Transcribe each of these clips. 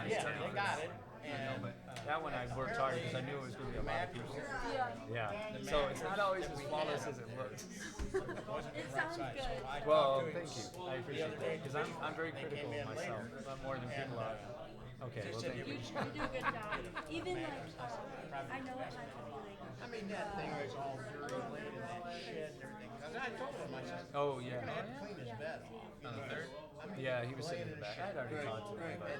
Yeah, turning they for got that it. one. I know, And but that one I worked hard because I knew it was going to be a lot of people. Yeah. Yeah. So it's not always as flawless as it looks. It sounds good. Well, thank you. I appreciate that because I'm very critical of myself, more than people are. Okay. Well, thank You you. do a good job. Even like, I know it might be like. I mean, that thing was all dirty and that shit and everything. 'Cause I told him, I said, Oh you're yeah. gonna have to clean his bed off. On the third? Yeah, he was sitting in the back. I had already talked to him, but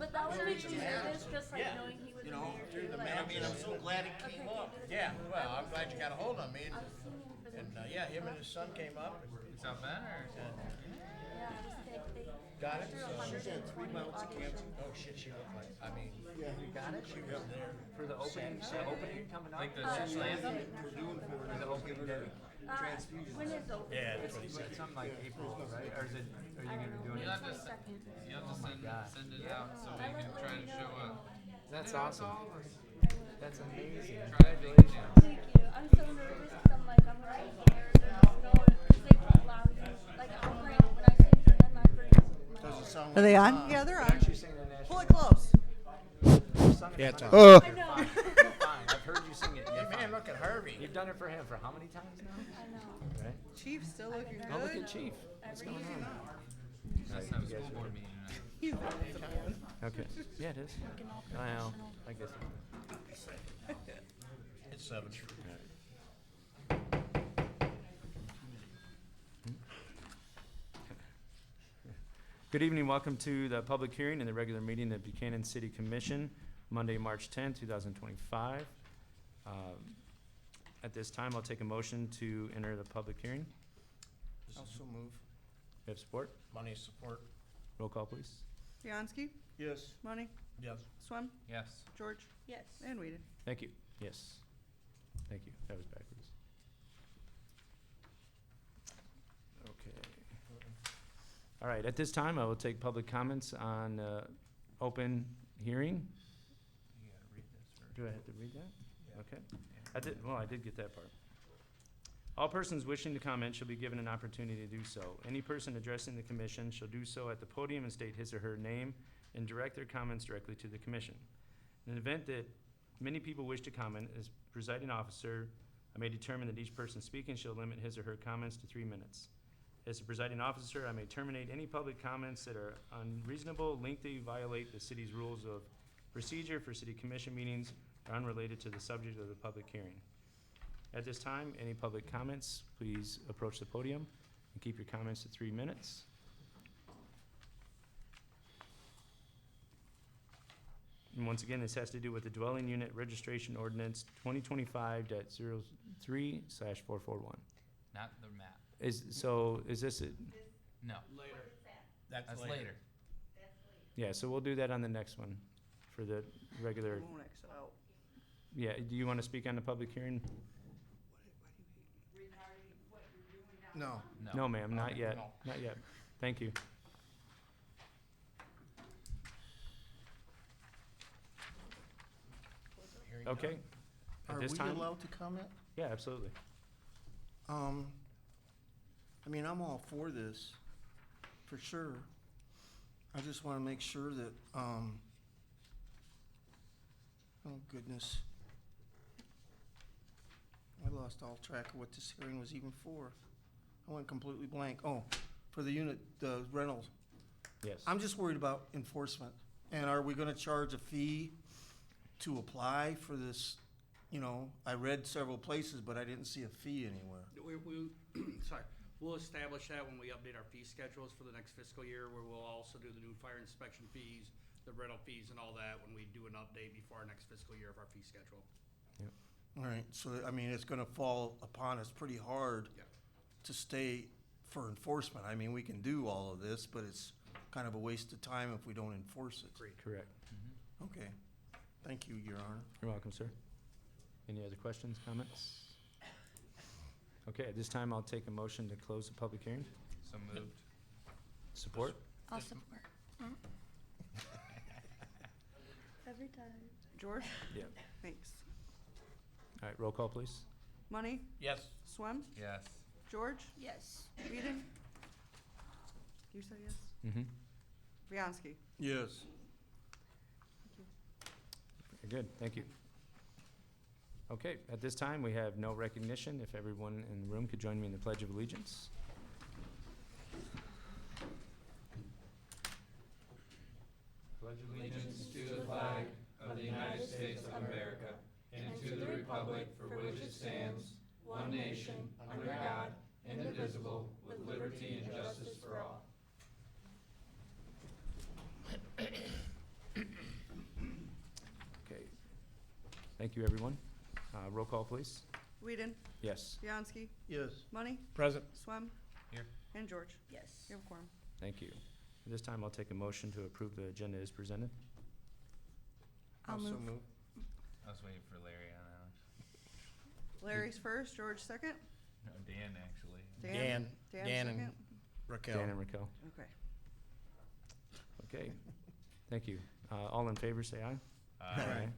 But that would make you nervous, just like knowing he was You in know, there through too. the Like, man. I mean, I'm so glad he okay, came can you up. do this? Yeah, well, I'm glad you got a hold of me. I was singing for them. And yeah, him and his son came up and South Bend or? Yeah, it was sick. They got it. threw So 120 auditions. oh shit, she looked like. I mean, you got it. she was there. For the opening coming up. Like the national anthem? For the opening day. When it's open. Yeah, It's something like April, right? Or is it? Are you gonna be doing You'll it? have to, you have to send it out so we can try to show up. That's Yeah, awesome. all of us. That's amazing. Try to make it. Thank you. I'm so nervous because I'm like, I'm gonna be scared. They're just going, because they won't allow me. Like, I'll bring, when I sing for them, I bring my. Doesn't sound Are they like on? Yeah, they're on. Actually singing the national. Pull it close. Yeah, it's on. I know. You're fine. I've heard you sing it. Hey, You're man, fine. look at Harvey. You've done it for him for how many times now? I know. Right? Chief's still looking Oh, look good. at Chief. What's going on? Let's have a school board meeting tonight. He's the man. Okay. Yeah, it is. Well, I guess. It's 7. Good evening. Welcome to the public hearing and the regular meeting of the Buchanan City Commission, Monday, March 10, 2025. At this time, I'll take a motion to enter the public hearing. Also move. We have support. Money support. Roll call, please. Bianski, Yes. Money, Yes. Swem, Yes. George, Yes. and Whedon. Thank you. Yes. Thank you. That was backwards. Okay. All right. At this time, I will take public comments on open hearing. You gotta read this first. Do I have to read that? Okay. I did get that part. All persons wishing to comment shall be given an opportunity to do so. Any person addressing the commission shall do so at the podium and state his or her name and direct their comments directly to the commission. In the event that many people wish to comment, as presiding officer, I may determine that each person speaking shall limit his or her comments to 3 minutes. As the presiding officer, I may terminate any public comments that are unreasonable, lengthy, violate the city's rules of procedure for city commission meetings, or unrelated to the subject of the public hearing. At this time, any public comments, please approach the podium and keep your comments to 3 minutes. And once again, this has to do with the dwelling unit registration ordinance 2025.03/441. Not the map. Is this it? No. That's later. Yeah, so we'll do that on the next one for the regular. Won't exit out. Yeah, do you want to speak on the public hearing? No. No, ma'am, not yet, No. not yet. Thank you. Hearing Okay. none. At Are this we time, allowed to comment? yeah, absolutely. I mean, I'm all for this, for sure. I just wanna make sure that, oh goodness. I lost all track of what this hearing was even for. I went completely blank. Oh, for the unit, the rentals. Yes. I'm just worried about enforcement. And are we gonna charge a fee to apply for this? You know, I read several places, but I didn't see a fee anywhere. Sorry, we'll establish that when we update our fee schedules for the next fiscal year, where we'll also do the new fire inspection fees, the rental fees and all that, when we do an update before our next fiscal year of our fee schedule. All right, so, I mean, it's gonna fall upon us pretty hard Yeah. to stay for enforcement. I mean, we can do all of this, but it's kind of a waste of time if we don't enforce it. Agreed. Correct. Okay, thank you, Your Honor. You're welcome, sir. Any other questions, comments? Okay, at this time, I'll take a motion to close the public hearing. So moved. Support? I'll support. Every time. George? Yeah. Thanks. All right, roll call, please. Money, Yes. Swem, Yes. George, Yes. Whedon? You said yes? Mm-hmm. Bianski, Yes. good, thank you. Okay, at this time, we have no recognition. If everyone in the room could join me in the Pledge of Allegiance. Pledge Allegiance to the flag of the United States of America and to the republic for which it stands, one nation, under God, indivisible, with liberty and justice for all. Okay. Thank you, everyone. Roll call, please. Whedon, Yes, Bianski, Yes. Money, Present. Swem. Here. And George. Yes. You have a quorum. thank you. At this time, I'll take a motion to approve the agenda as presented. I'll Also move. I was waiting for Larry on that one. Larry's first, George second. No, Dan, actually. Dan Dan and second. Raquel. Dan and Raquel. Okay. Okay, thank you. All in favor, say aye. Aye.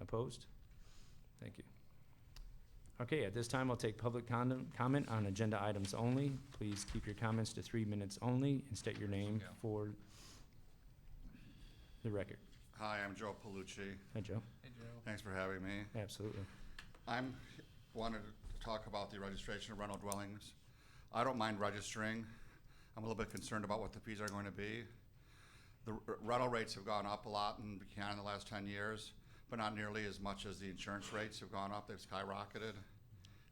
Opposed? Thank you. Okay, at this time, I'll take public comment on agenda items only. Please keep your comments to 3 minutes only and state your name Go. for the record. Hi, I'm Joe Palucci. Hi, Joe. Hey, Joe. Thanks for having me. Absolutely. Wanted to talk about the registration of rental dwellings. I don't mind registering. I'm a little bit concerned about what the fees are going to be. The rental rates have gone up a lot in Buchanan in the last 10 years, but not nearly as much as the insurance rates have gone up. They've skyrocketed.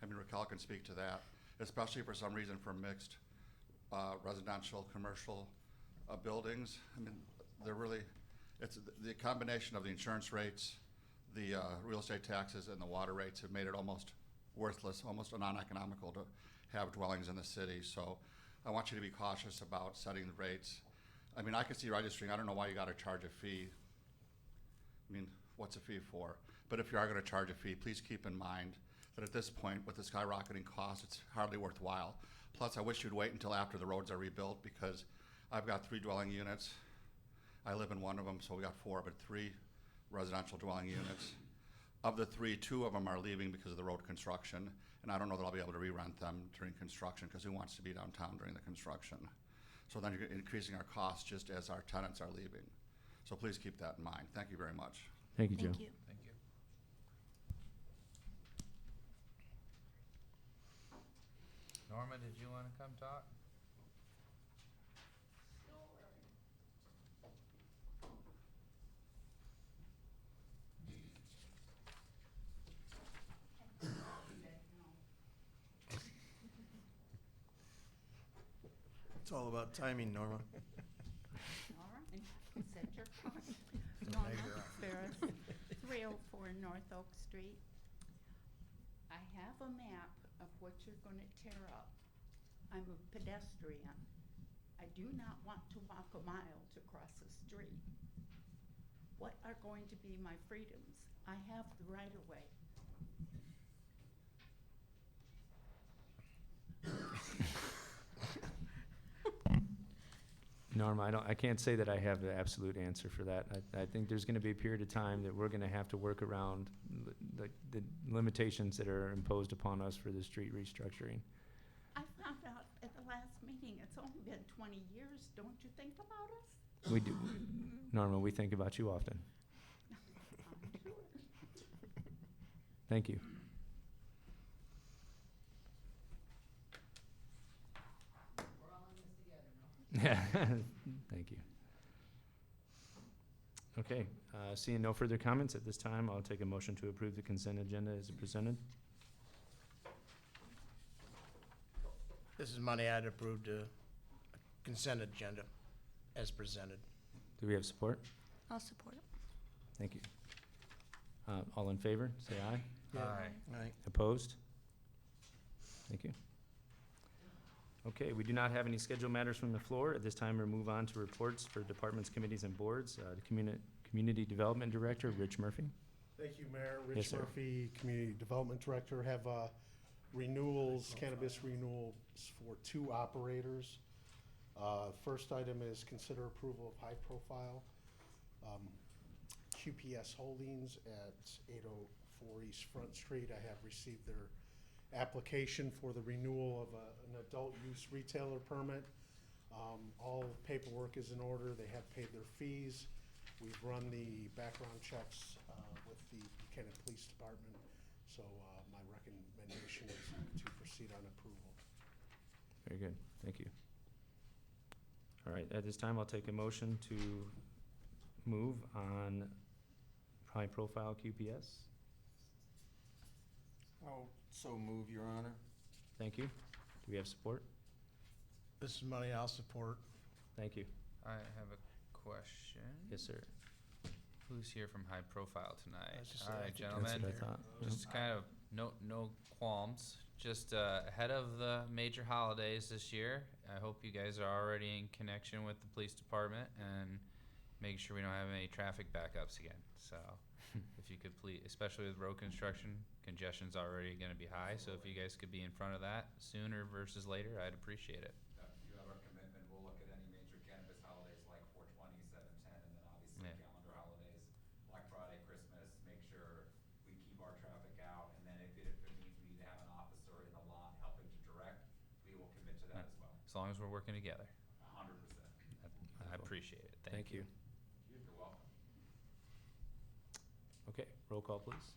I mean, Raquel can speak to that, especially for some reason for mixed residential, commercial buildings. I mean, they're really, it's the combination of the insurance rates, the real estate taxes, and the water rates have made it almost worthless, almost non-economical to have dwellings in the city. So I want you to be cautious about setting the rates. I mean, I can see registering. I don't know why you got to charge a fee. I mean, what's a fee for? But if you are going to charge a fee, please keep in mind that at this point, with the skyrocketing costs, it's hardly worthwhile. Plus, I wish you'd wait until after the roads are rebuilt, because I've got 3 dwelling units. I live in one of them, so we got 4, but 3 residential dwelling units. Of the 3, 2 of them are leaving because of the road construction, and I don't know that I'll be able to re-rent them during construction, because who wants to be downtown during the construction? So then you're increasing our costs just as our tenants are leaving. So please keep that in mind. Thank you very much. Thank you, Joe. Thank you. Thank you. Norma, did you want to come talk? It's all about timing, Norma. All right, set your clock. Norma Ferris, 304 North Oak Street. I have a map of what you're gonna tear up. I'm a pedestrian. I do not want to walk a mile to cross the street. What are going to be my freedoms? I have the right of way. Norma, I can't say that I have the absolute answer for that. I think there's gonna be a period of time that we're gonna have to work around the limitations that are imposed upon us for the street restructuring. I found out at the last meeting, it's only been 20 years. Don't you think about us? We do, Norma, we think about you often. I'm sure. Thank you. Yeah, thank you. Okay, seeing no further comments at this time, I'll take a motion to approve the consent agenda as presented. This is money I'd approve the consent agenda as presented. Do we have support? I'll support it. Thank you. All in favor, say aye. Aye. Right. Opposed? Thank you. Okay, we do not have any scheduled matters from the floor. At this time, we'll move on to reports for departments, committees, and boards. The Community Development Director, Rich Murphy. Thank you, Mayor. Yes, Rich sir. Murphy, Community Development Director. Have renewals, cannabis renewals for 2 operators. First item is consider approval of high-profile QPS Holdings at 804 East Front Street. I have received their application for the renewal of an adult use retailer permit. All paperwork is in order. They have paid their fees. We've run the background checks with the Buchanan Police Department, so my recommendation is to proceed on approval. Very good, thank you. All right, at this time, I'll take a motion to move on high profile QPS. I'll so move, Your Honor. Thank you. Do we have support? This is money I'll support. Thank you. I have a question. Yes, sir. Who's here from high profile tonight? I was just All saying, I right, think That's gentlemen. what I thought. Just kind of no qualms. Just ahead of the major holidays this year, I hope you guys are already in connection with the police department and making sure we don't have any traffic backups again. So if you could please, especially with road construction, congestion's already going to be high. So if you guys could be in front of that sooner versus later, I'd appreciate it. You have our commitment. We'll look at any major cannabis holidays like 420, 710, and then obviously Yeah. calendar holidays, Black Friday, Christmas, make sure we keep our traffic out. And then if it means we need to have an officer in the lot helping to direct, we will commit to that as well. As long as we're working together. 100%. I appreciate it. Thank you. You're welcome. Okay, roll call, please.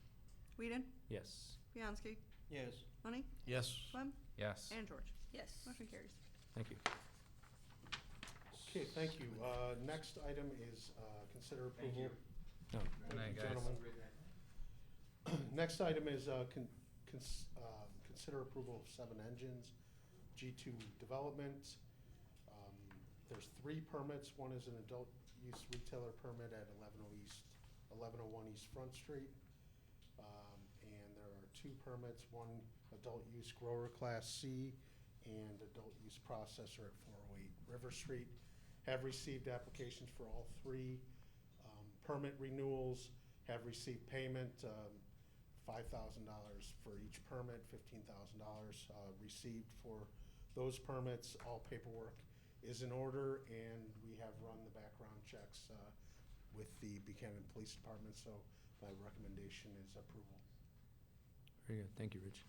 Whedon, Yes. Bianski, Yes. Money, Yes. Swem, Yes. and George. Yes. Motion carries. Thank you. Okay, thank you. Next item is consider approval. No, Good Thank night, you, guys. gentlemen. Next item is consider approval of 7 engines, G2 development. There's 3 permits. One is an adult use retailer permit at 1101 East Front Street. And there are 2 permits, one adult use grower class C and adult use processor at 408 River Street. Have received applications for all 3 permit renewals, have received payment, $5,000 for each permit, $15,000 received for those permits. All paperwork is in order, and we have run the background checks with the Buchanan Police Department, so my recommendation is approval. very good. Thank you, Rich.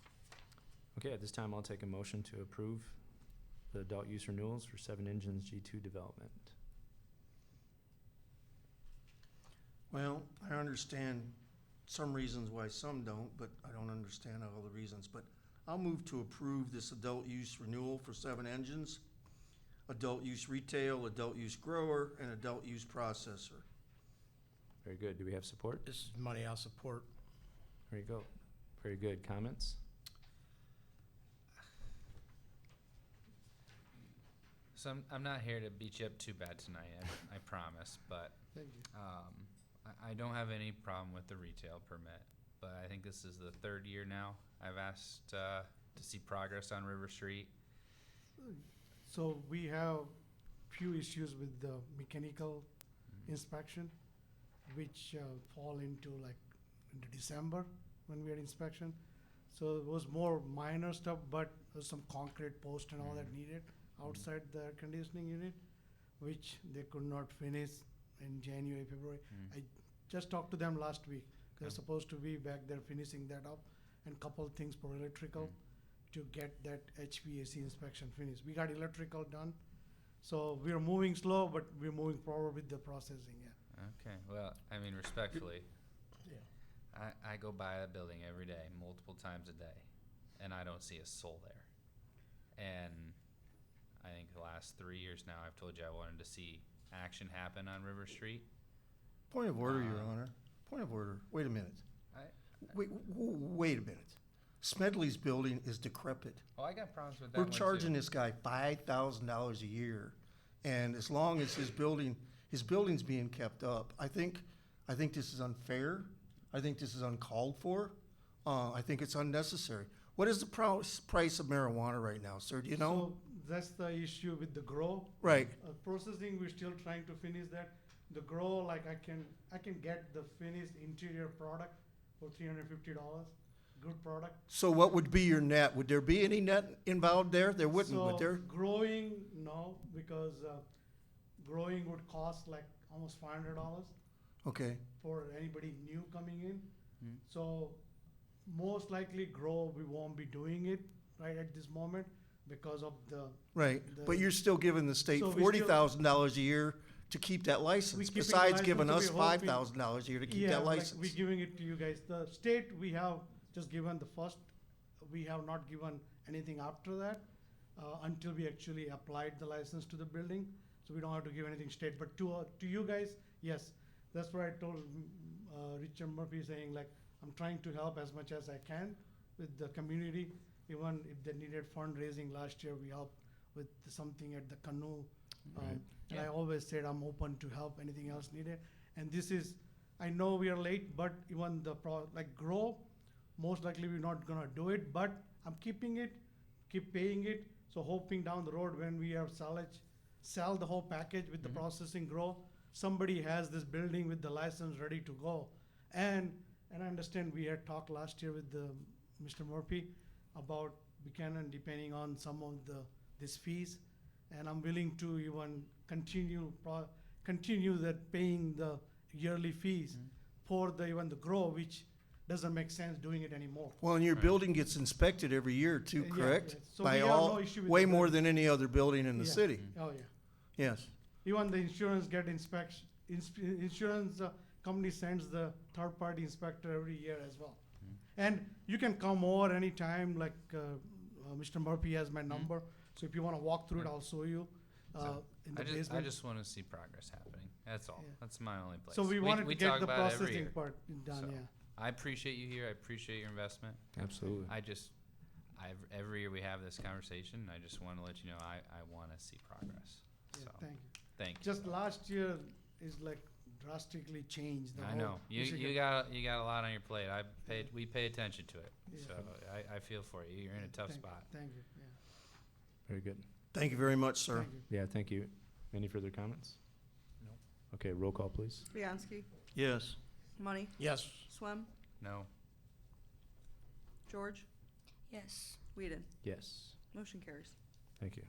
Okay, at this time, I'll take a motion to approve the adult use renewals for 7 Engines G2 development. Well, I understand some reasons why some don't, but I don't understand all the reasons. But I'll move to approve this adult use renewal for 7 engines, adult use retail, adult use grower, and adult use processor. Very good. Do we have support? This is money I'll support. There you go. Very good. Comments? So I'm not here to beat you up too bad tonight, I promise, but Thank you. I don't have any problem with the retail permit, but I think this is the 3rd year now. I've asked to see progress on River Street. So we have few issues with the mechanical inspection, which fall into December when we had inspection. So it was more minor stuff, but there's some concrete post and all that needed outside the air conditioning unit, which they could not finish in January, February. I just talked to them last week. They're supposed to be back there finishing that up and couple things for electrical to get that HVAC inspection finished. We got electrical done, so we're moving slow, but we're moving forward with the processing, yeah. Okay, well, I mean, respectfully, Yeah. I go by that building every day, multiple times a day, and I don't see a soul there. And I think the last 3 years now, I've told you I wanted to see action happen on River Street. Point of order, Your Honor. Point of order. Wait a minute. Wait a minute. Smedley's building is decrepit. Oh, I got problems with that We're one too. charging this guy $5,000 a year, and as long as his building's being kept up, I think this is unfair. I think this is uncalled for. I think it's unnecessary. What is the price of marijuana right now, sir? Do you know? So that's the issue with the grow. Right. Processing, we're still trying to finish that. The grow, like I can get the finished interior product for $350. Good product. So what would be your net? Would there be any net involved there? There wouldn't, So would there? growing, no, because growing would cost like almost $500 Okay. for anybody new coming in. So most likely grow, we won't be doing it right at this moment because of the. Right, the- but you're still giving the state So we still- $40,000 a year to keep that license, keeping the besides giving license, us we're hoping- $5,000 a year to keep Yeah, that like license. we giving it to you guys. The state, we have just given the first, we have not given anything after that, until we actually applied the license to the building. So we don't have to give anything state, but to you guys, yes. That's what I told, Richard Murphy, saying like, I'm trying to help as much as I can with the community. Even if they needed fundraising last year, we helped with something at the canoe. And I always said I'm open to help anything else needed. And this is, I know we are late, but even the grow, most likely we're not gonna do it, but I'm keeping it, keep paying it. So hoping down the road when we have sell the whole package with the processing grow, somebody has this building with the license ready to go. And I understand we had talked last year with Mr. Murphy about Buchanan, depending on some of these fees. And I'm willing to even continue that paying the yearly fees for even the grow, which doesn't make sense doing it anymore. Well, and your building gets inspected every year too, Yeah, correct? yeah. So By we have all, no issue with way the more building. than any other building in the Yeah. city. Oh, yeah. Yes. Even the insurance get inspection, insurance company sends the third-party inspector every year as well. And you can come over anytime, like, Mr. Murphy has my number, so if you wanna walk through it, I'll show you, in the I basement. just wanna see progress happening, that's all, Yeah. that's my only place. So we wanted to we get talk the about it every processing year. part done, So, yeah. I appreciate you here, I appreciate your investment. Absolutely. Every year we have this conversation, I just wanna let you know, I wanna see progress, Yeah, so, thank you. thank you. Just last year is like drastically changed. The I whole know, you Michigan- got a lot on your plate, we pay attention to it, Yeah. so I feel for you, you're in a tough Thank- spot. Thank you, yeah. Very good. Thank you very much, sir. Thank you. Yeah, thank you. Any further comments? No. Okay, roll call, please. Bianski, Yes. Money, Yes. Swem, No, George, Yes. Whedon. Yes. Motion carries. Thank you.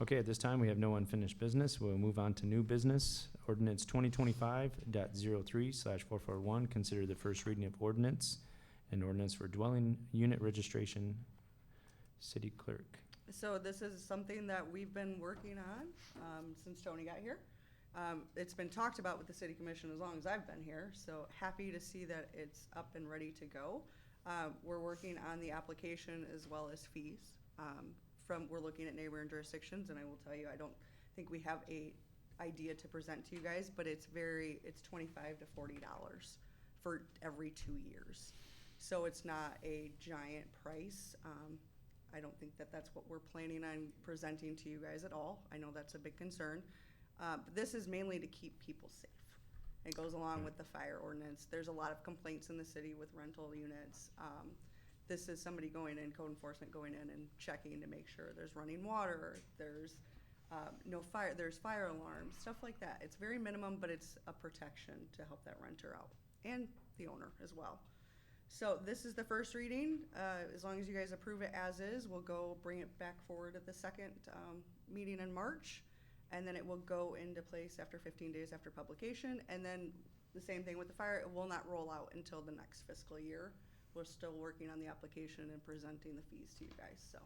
Okay, at this time, we have no unfinished business. We'll move on to new business. Ordinance 2025.03/441, consider the first reading of ordinance, an ordinance for dwelling unit registration. City clerk. So this is something that we've been working on, since Tony got here. It's been talked about with the city commission as long as I've been here, so happy to see that it's up and ready to go. We're working on the application as well as fees. We're looking at neighboring jurisdictions, and I will tell you, I don't think we have a idea to present to you guys, but it's $25 to $40 for every 2 years. So it's not a giant price. I don't think that that's what we're planning on presenting to you guys at all. I know that's a big concern. But this is mainly to keep people safe. It goes along with the fire ordinance. There's a lot of complaints in the city with rental units. This is somebody going in, code enforcement going in and checking to make sure there's running water, there's no fire, there's fire alarms, stuff like that. It's very minimum, but it's a protection to help that renter out and the owner as well. So this is the first reading. As long as you guys approve it as is, we'll go bring it back forward at the second meeting in March. And then it will go into place after 15 days after publication. And then the same thing with the fire, it will not roll out until the next fiscal year. We're still working on the application and presenting the fees to you guys, so.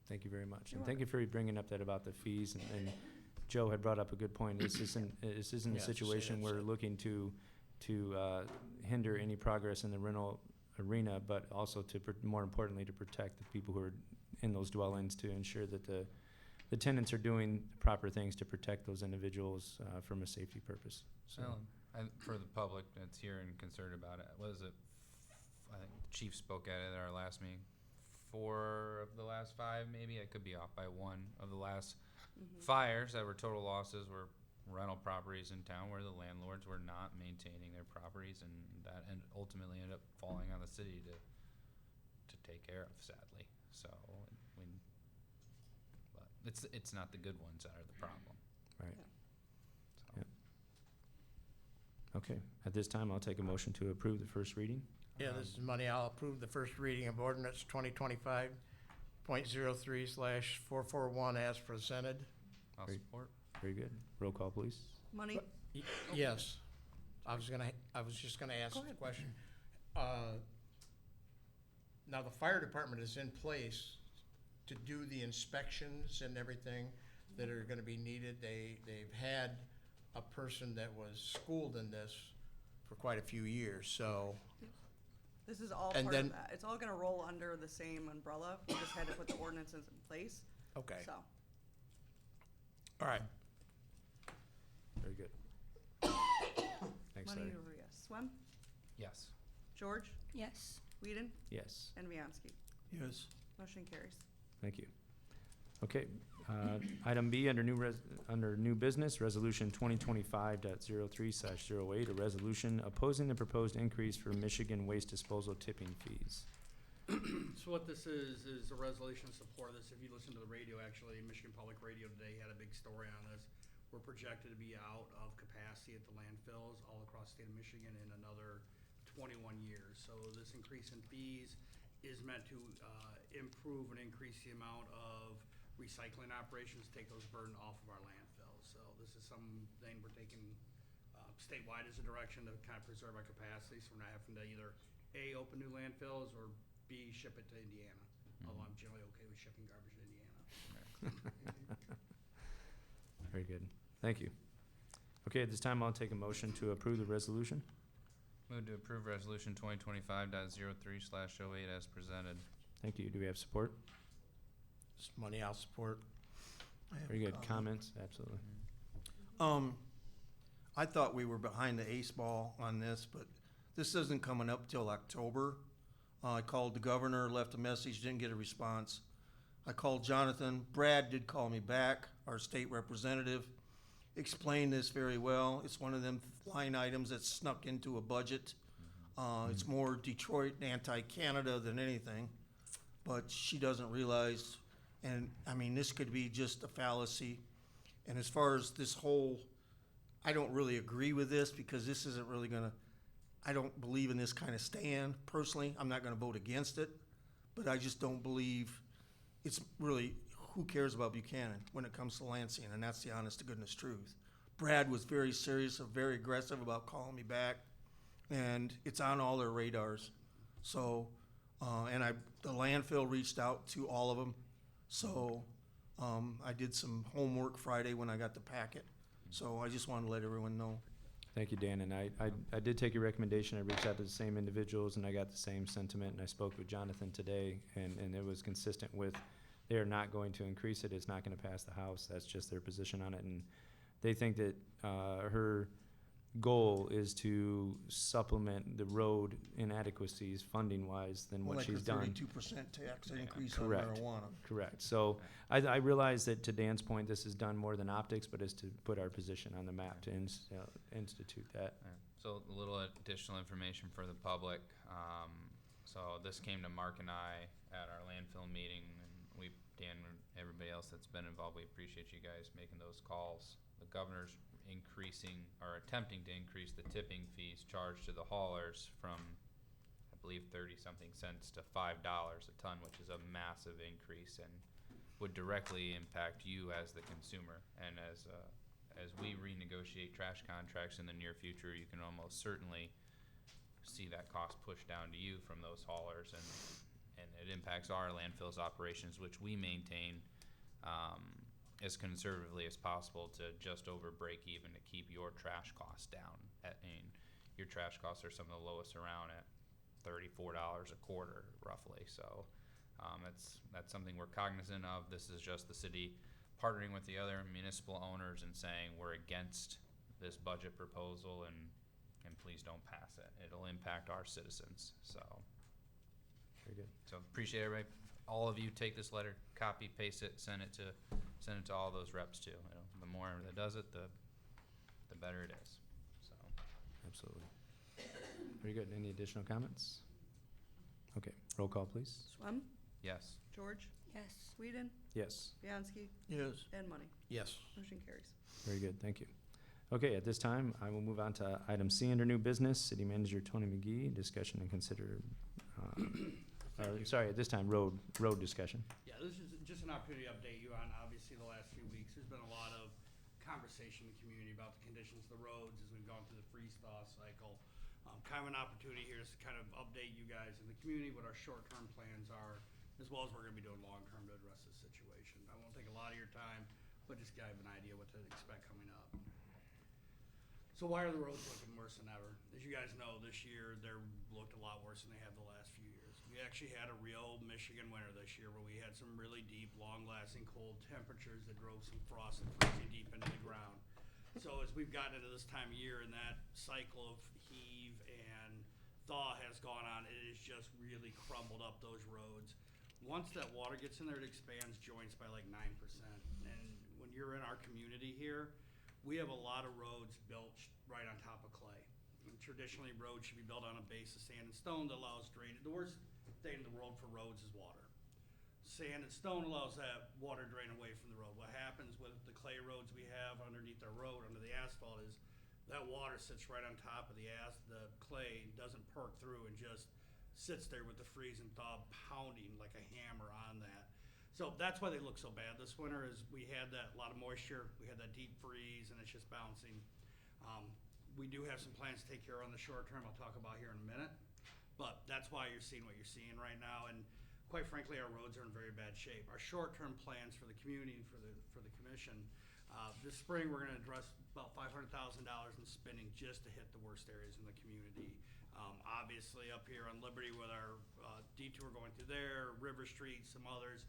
Thank you very much. You're And thank you for bringing up that about the fees. And Joe had brought up a good point. This isn't Yeah, a to say situation that, we're so. looking to hinder any progress in the rental arena, but also more importantly, to protect the people who are in those dwellings, to ensure that the tenants are doing proper things to protect those individuals from a safety purpose. So, well, for the public that's here and concerned about it, what is it? I think the chief spoke at it at our last meeting. 4 of the last 5, maybe, I could be off by 1 of the last fires that were total losses were rental properties in town where the landlords were not maintaining their properties, and that ultimately ended up falling on the city to take care of, sadly. So but it's not the good ones that are the problem. right. So. Yeah. Okay, at this time, I'll take a motion to approve the first reading. Yeah, this is Money. I'll approve the first reading of ordinance 2025.03/441 as presented. I'll Great. support. Very good. Roll call, please. Money, Yes. I was just gonna ask Go the ahead. question. Now, the fire department is in place to do the inspections and everything that are gonna be needed. They've had a person that was schooled in this for quite a few years, so, This is all And part then- of that. It's all gonna roll under the same umbrella. We just had to put the ordinances in place, okay. so. All right. Very good. Thanks, Money Larry. over, yes. Swem, Yes. George, Yes. Whedon, Yes, and Bianski. Yes. Motion carries. thank you. Okay, item B, under new business, resolution 2025.03/08, a resolution opposing the proposed increase for Michigan waste disposal tipping fees. So what this is a resolution in support of this. If you listen to the radio, actually, Michigan Public Radio today had a big story on this. We're projected to be out of capacity at the landfills all across the state of Michigan in another 21 years. So this increase in fees is meant to improve and increase the amount of recycling operations, take those burden off of our landfills. So this is something we're taking statewide as a direction to kind of preserve our capacity, so we're not having to either A, open new landfills, or B, ship it to Indiana. Although I'm generally okay with shipping garbage to Indiana. Very good, thank you. Okay, at this time, I'll take a motion to approve the resolution. Move to approve resolution 2025.03/08 as presented. Thank you. Do we have support? This money I'll support. I have Very a good. comment. Comments? Absolutely. I thought we were behind the ace ball on this, but this isn't coming up till October. I called the governor, left a message, didn't get a response. I called Jonathan. Brad did call me back, our state representative, explained this very well. It's one of them line items that's snuck into a budget. It's more Detroit and anti-Canada than anything, but she doesn't realize, and I mean, this could be just a fallacy. And as far as this whole, I don't really agree with this because this isn't really gonna, I don't believe in this kind of stand personally. I'm not gonna vote against it, but I just don't believe it's really, who cares about Buchanan when it comes to Lansing? And that's the honest to goodness truth. Brad was very serious, very aggressive about calling me back, and it's on all their radars. So, and the landfill reached out to all of them. So, I did some homework Friday when I got the packet. So I just wanted to let everyone know. Thank you, Dan, and I did take your recommendation. I reached out to the same individuals, and I got the same sentiment, and I spoke with Jonathan today, and it was consistent with, they are not going to increase it, it's not gonna pass the House, that's just their position on it, and they think that, her goal is to supplement the road inadequacies funding-wise than what she's done. Like a 32% tax increase on Correct. marijuana. Correct. So I realize that, to Dan's point, this is done more than optics, but is to put our position on the map to institute that. Yeah. So a little additional information for the public. So this came to Mark and I at our landfill meeting, and Dan, everybody else that's been involved, we appreciate you guys making those calls. The governor's increasing, or attempting to increase, the tipping fees charged to the haulers from, I believe, 30-something cents to $5 a ton, which is a massive increase and would directly impact you as the consumer. And as we renegotiate trash contracts in the near future, you can almost certainly see that cost pushed down to you from those haulers, and it impacts our landfills operations, which we maintain as conservatively as possible to just over break even to keep your trash costs down. Your trash costs are some of the lowest around at $34 a quarter, roughly. So that's something we're cognizant of. This is just the city partnering with the other municipal owners and saying we're against this budget proposal, and please don't pass it. It'll impact our citizens. So Very good. appreciate everybody. All of you take this letter, copy, paste it, send it to all those reps too. The more that does it, the better it is. So Absolutely. Very good. Any additional comments? Okay, roll call, please. Swem, yes. George, Yes. Whedon, Yes. Bianski, Yes. and Money. Yes. Motion carries. Very good, thank you. Okay, at this time, I will move on to item C under new business, City Manager Tony McGee, discussion and consider, at this time, road discussion. Yeah, this is just an opportunity to update you on, obviously, the last few weeks. There's been a lot of conversation in the community about the conditions of the roads as we've gone through the freeze-thaw cycle. Kind of an opportunity here is to kind of update you guys in the community what our short-term plans are, as well as we're gonna be doing long-term to address this situation. I won't take a lot of your time, but just give an idea what to expect coming up. So why are the roads looking worse than ever? As you guys know, this year, they're looked a lot worse than they have the last few years. We actually had a real Michigan winter this year where we had some really deep, long-lasting cold temperatures that drove some frost and freezing deep into the ground. So as we've gotten into this time of year and that cycle of heave and thaw has gone on, it has just really crumbled up those roads. Once that water gets in there, it expands joints by like 9%. And when you're in our community here, we have a lot of roads built right on top of clay. And traditionally, roads should be built on a base of sand and stone that allows drainage. The worst thing in the world for roads is water. Sand and stone allows that water drain away from the road. What happens with the clay roads we have underneath our road, under the asphalt, is that water sits right on top of the clay, doesn't perk through, and just sits there with the freeze and thaw pounding like a hammer on that. So that's why they look so bad this winter, is we had that lot of moisture, we had that deep freeze, and it's just bouncing. We do have some plans to take care of on the short term, I'll talk about here in a minute. But that's why you're seeing what you're seeing right now, and quite frankly, our roads are in very bad shape. Our short-term plans for the community and for the commission, this spring, we're gonna address about $500,000 in spending just to hit the worst areas in the community. Obviously, up here on Liberty with our detour going through there, River Street, some others,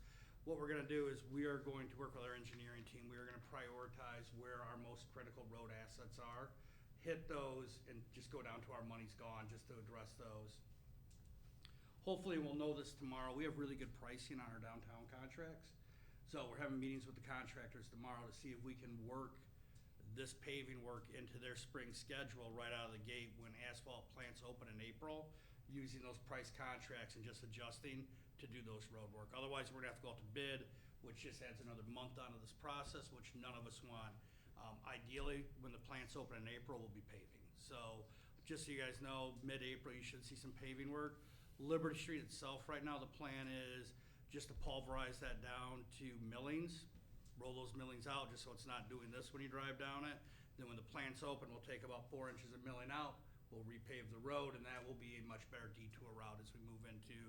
what we're gonna do is we are going to work with our engineering team. We are gonna prioritize where our most critical road assets are, hit those, and just go down to our money's gone just to address those. Hopefully, we'll know this tomorrow. We have really good pricing on our downtown contracts. So we're having meetings with the contractors tomorrow to see if we can work this paving work into their spring schedule right out of the gate when asphalt plants open in April, using those price contracts and just adjusting to do those road work. Otherwise, we're gonna have to go out to bid, which just adds another month onto this process, which none of us want. Ideally, when the plants open in April, we'll be paving. So just so you guys know, mid-April, you should see some paving work. Liberty Street itself, right now, the plan is just to pulverize that down to millings, roll those millings out just so it's not doing this when you drive down it. Then when the plant's open, we'll take about 4 inches of milling out, we'll repave the road, and that will be a much better detour route as we move into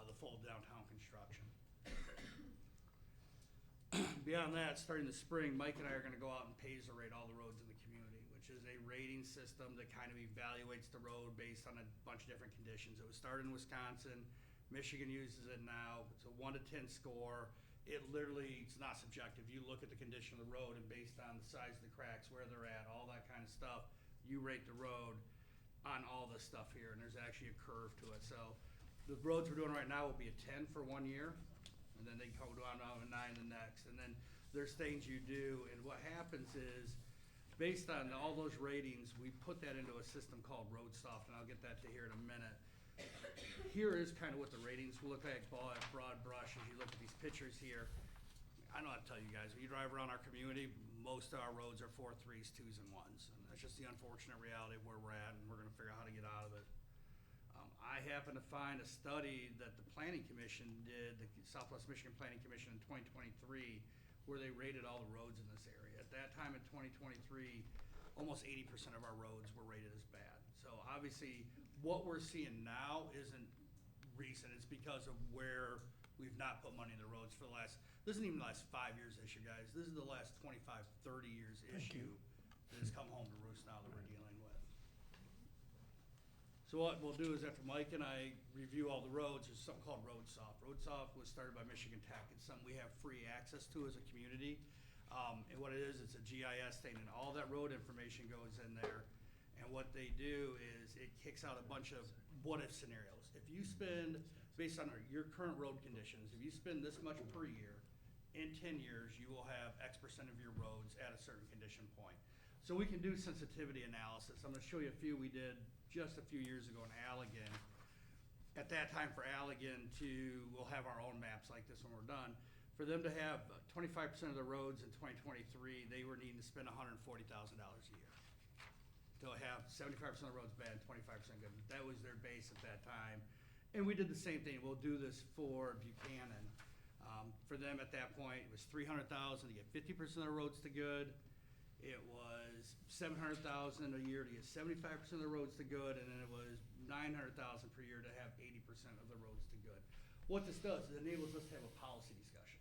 the full downtown construction. Beyond that, starting the spring, Mike and I are gonna go out and Pacer rate all the roads in the community, which is a rating system that kind of evaluates the road based on a bunch of different conditions. It was started in Wisconsin, Michigan uses it now, it's a 1 to 10 score. It literally, it's not subjective. You look at the condition of the road and based on the size of the cracks, where they're at, all that kind of stuff, you rate the road on all this stuff here, and there's actually a curve to it. So the roads we're doing right now will be a 10 for 1 year, and then they go down to a 9 the next. And then there's things you do, and what happens is, based on all those ratings, we put that into a system called RoadSoft, and I'll get that to here in a minute. Here is kind of what the ratings will look like, broad brush, as you look at these pictures here. I don't know how to tell you guys, when you drive around our community, most of our roads are 4 3s, 2s, and 1s. And that's just the unfortunate reality of where we're at, and we're gonna figure out how to get out of it. I happen to find a study that the Planning Commission did, the Southwest Michigan Planning Commission in 2023, where they rated all the roads in this area. At that time in 2023, almost 80% of our roads were rated as bad. So obviously, what we're seeing now isn't recent, it's because of where we've not put money in the roads for the last, this isn't even the last 5 years issue, guys, this is the last 25, 30 years issue that has come home to roost now that we're dealing with. So what we'll do is after Mike and I review all the roads, there's something called RoadSoft. RoadSoft was started by Michigan Tech, it's something we have free access to as a community. And what it is, it's a GIS thing, and all that road information goes in there. And what they do is it kicks out a bunch of what-if scenarios. If you spend, based on your current road conditions, if you spend this much per year, in 10 years, you will have X% of your roads at a certain condition point. So we can do sensitivity analysis. I'm gonna show you a few we did just a few years ago in Allegan. At that time for Allegan we'll have our own maps like this when we're done. For them to have 25% of the roads in 2023, they were needing to spend $140,000 a year. To have 75% of the roads bad, 25% good. That was their base at that time. And we did the same thing. We'll do this for Buchanan. For them at that point, it was $300,000 to get 50% of the roads to good. It was $700,000 a year to get 75% of the roads to good, and then it was $900,000 per year to have 80% of the roads to good. What this does is it enables us to have a policy discussion.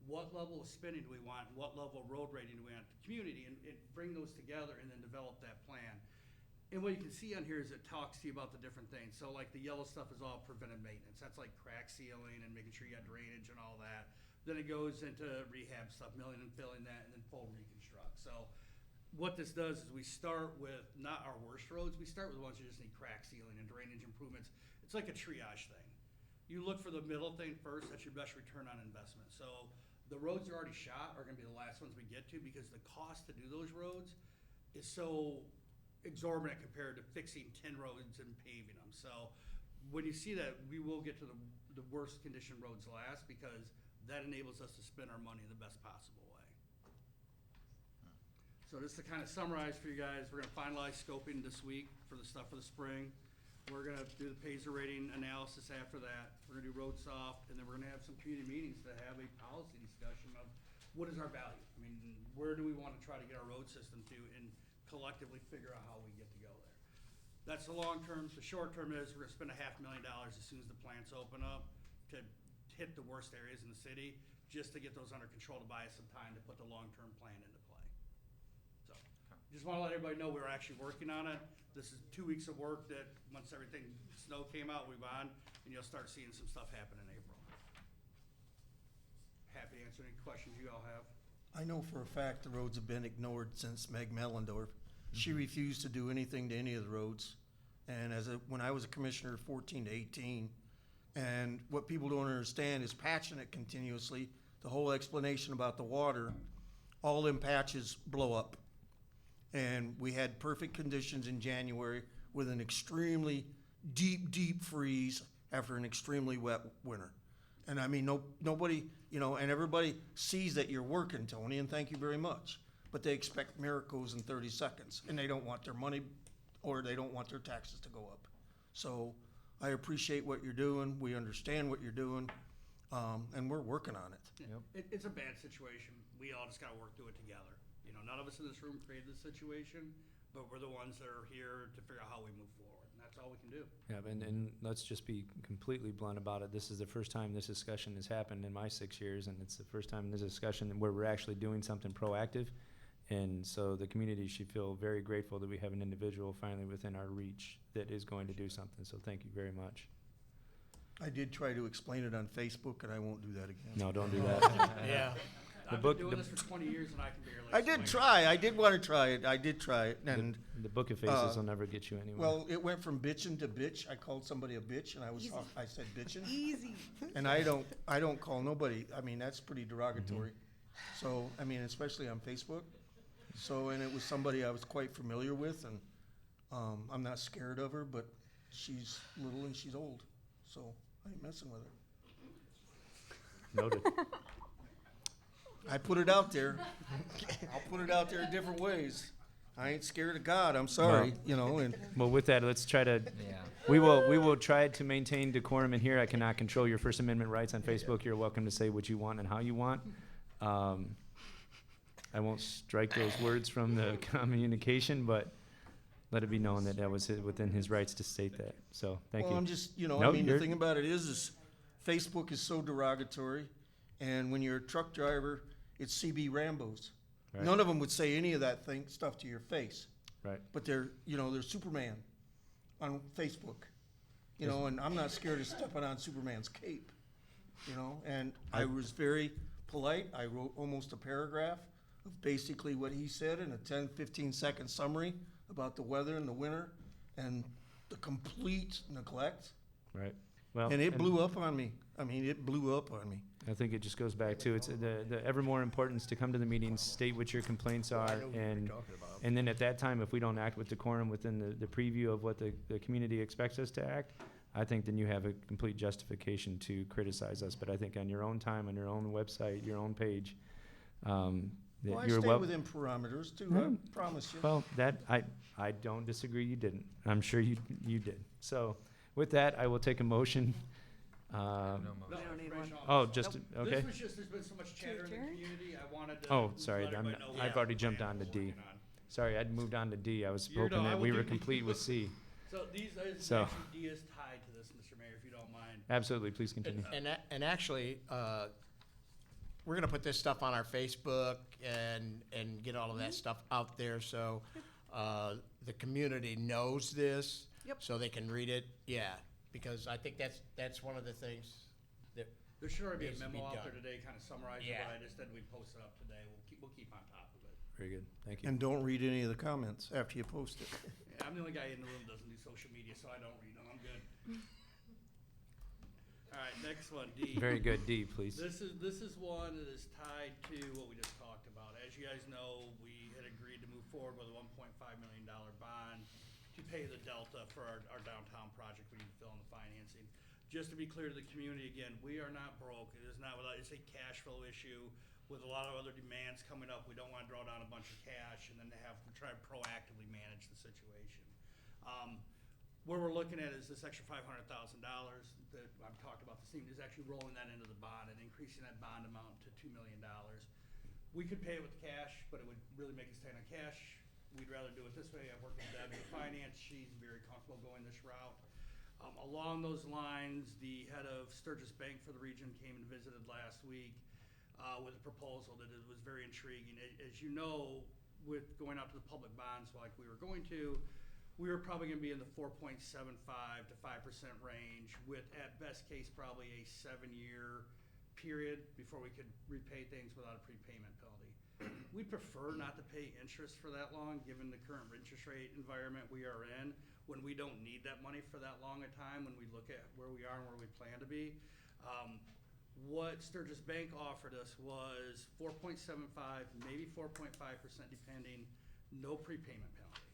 what level of spending do we want, what level of road rating do we want at the community, and bring those together and then develop that plan. And what you can see on here is it talks to you about the different things. So like the yellow stuff is all preventive maintenance. That's like crack sealing and making sure you got drainage and all that. Then it goes into rehab stuff, milling and filling that, and then full reconstruct. So what this does is we start with not our worst roads. We start with the ones that just need crack sealing and drainage improvements. It's like a triage thing. You look for the middle thing first. That's your best return on investment. So the roads that are already shot are gonna be the last ones we get to because the cost to do those roads is so exorbitant compared to fixing 10 roads and paving them. So when you see that, we will get to the worst condition roads last because that enables us to spend our money in the best possible way. So just to kind of summarize for you guys, we're gonna finalize scoping this week for the stuff for the spring. We're gonna do the Paisley rating analysis after that. We're gonna do road soft, and then we're gonna have some community meetings to have a policy discussion of what is our value? I mean, where do we wanna try to get our road system to and collectively figure out how we get to go there. That's the long term. The short term is we're gonna spend $500,000 as soon as the plants open up to hit the worst areas in the city, just to get those under control, to buy us some time to put the long-term plan into play. So, just wanna let everybody know we're actually working on it. This is 2 weeks of work that, once everything, snow came out, we've on, and you'll start seeing some stuff happen in April. Happy to answer any questions you all have. I know for a fact the roads have been ignored since Meg Mellendorf. She refused to do anything to any of the roads. And when I was a commissioner, 14 to 18, and what people don't understand is patching it continuously, the whole explanation about the water, all them patches blow up. And we had perfect conditions in January with an extremely deep freeze after an extremely wet winter. And I mean, nobody, and everybody sees that you're working, Tony, and thank you very much. But they expect miracles in 30 seconds, and they don't want their money, or they don't want their taxes to go up. So I appreciate what you're doing. We understand what you're doing, and we're working on it. Yeah. It's a bad situation. We all just gotta work through it together. None of us in this room created this situation, but we're the ones that are here to figure out how we move forward, and that's all we can do. Yeah, and let's just be completely blunt about it. This is the first time this discussion has happened in my 6 years, and it's the first time in this discussion where we're actually doing something proactive. And so the community should feel very grateful that we have an individual finally within our reach that is going to do something. So thank you very much. I did try to explain it on Facebook, and I won't do that again. No, don't do that. Yeah. I've been doing this for 20 years and I can barely I did explain try. I did want to try it. I did try it, and The book of faces will never get you anywhere. well, it went from bitchin' to bitch. I called somebody a bitch, and I said bitchin'. Easy. And I don't call nobody. I mean, that's pretty derogatory. So I mean, especially on Facebook. So, and it was somebody I was quite familiar with, and I'm not scared of her, but she's little and she's old, so I ain't messing with her. Noted. I put it out there. I'll put it out there in different ways. I ain't scared of God. I'm sorry, And Well, with that, let's try to. Yeah. We will try to maintain decorum in here. I cannot control your First Amendment rights on Facebook. You're welcome to say what you want and how you want. I won't strike those words from the communication, but let it be known that that was within his rights to state that. So thank you. Well, I'm just, No, I mean, the you're- thing about it is Facebook is so derogatory, and when you're a truck driver, it's CB Rambos. Right. None of them would say any of that stuff to your face. Right. But they're Superman on Facebook, and I'm not scared of stepping on Superman's cape, and I was very polite. I wrote almost a paragraph of basically what he said in a 10, 15-second summary about the weather in the winter and the complete neglect. Right. Well, And it blew up on me. I mean, it blew up on me. I think it just goes back to it's the ever more importance to come to the meetings, state what your complaints are, and then at that time, if we don't act with decorum within the preview of what the community expects us to act, I think then you have a complete justification to criticize us. But I think on your own time, on your own website, your own page, that Well, I you're stay well. within parameters too, Hmm. I promise you. Well, that I don't disagree. You didn't. I'm sure you did. So with that, I will take a motion. No No, motion. We don't need one. information Oh, officer. just okay. This was just, there's been so much chatter in the adjourn? community, I wanted to. Oh, sorry, let everybody know I've what already the jumped plan on to we're D. working on. Sorry, I'd moved on to D. I was You're hoping done. I that will we do were D. complete with C. So these, So- actually, D is tied to this, Mr. Mayor, if you don't mind. Absolutely, please continue. And actually, we're gonna put this stuff on our Facebook and get all of that stuff out there, so, the community knows this. Yep. So they can read it, yeah, because I think that's one of the things that, There should already be a needs to be memo out there done. today, kinda summarizing Yeah. what I just said, we post it up today, we'll keep on top of it. Very good, thank you. And don't read any of the comments after you post it. Yeah, I'm the only guy in the room that doesn't do social media, so I don't read them, I'm good. Alright, next one, D. Very good, D, please. This is one that is tied to what we just talked about. As you guys know, we had agreed to move forward with a $1.5 million bond to pay the delta for our downtown project. We need to fill in the financing. Just to be clear to the community, again, we are not broke. It is not without, it's a cash flow issue with a lot of other demands coming up. We don't wanna draw down a bunch of cash and then have to try to proactively manage the situation. Where we're looking at is this extra $500,000 that I've talked about this evening, is actually rolling that into the bond and increasing that bond amount to $2 million. We could pay it with cash, but it would really make us tight on cash. We'd rather do it this way. I've worked with Deb in finance. She's very comfortable going this route. Along those lines, the head of Sturgis Bank for the region came and visited last week with a proposal that it was very intriguing. As you know, with going out to the public bonds like we were going to, we were probably gonna be in the 4.75 to 5% range with, at best case, probably a 7-year period before we could repay things without a prepayment penalty. We prefer not to pay interest for that long, given the current interest rate environment we are in, when we don't need that money for that long a time, when we look at where we are and where we plan to be. What Sturgis Bank offered us was 4.75, maybe 4.5%, depending, no prepayment penalty.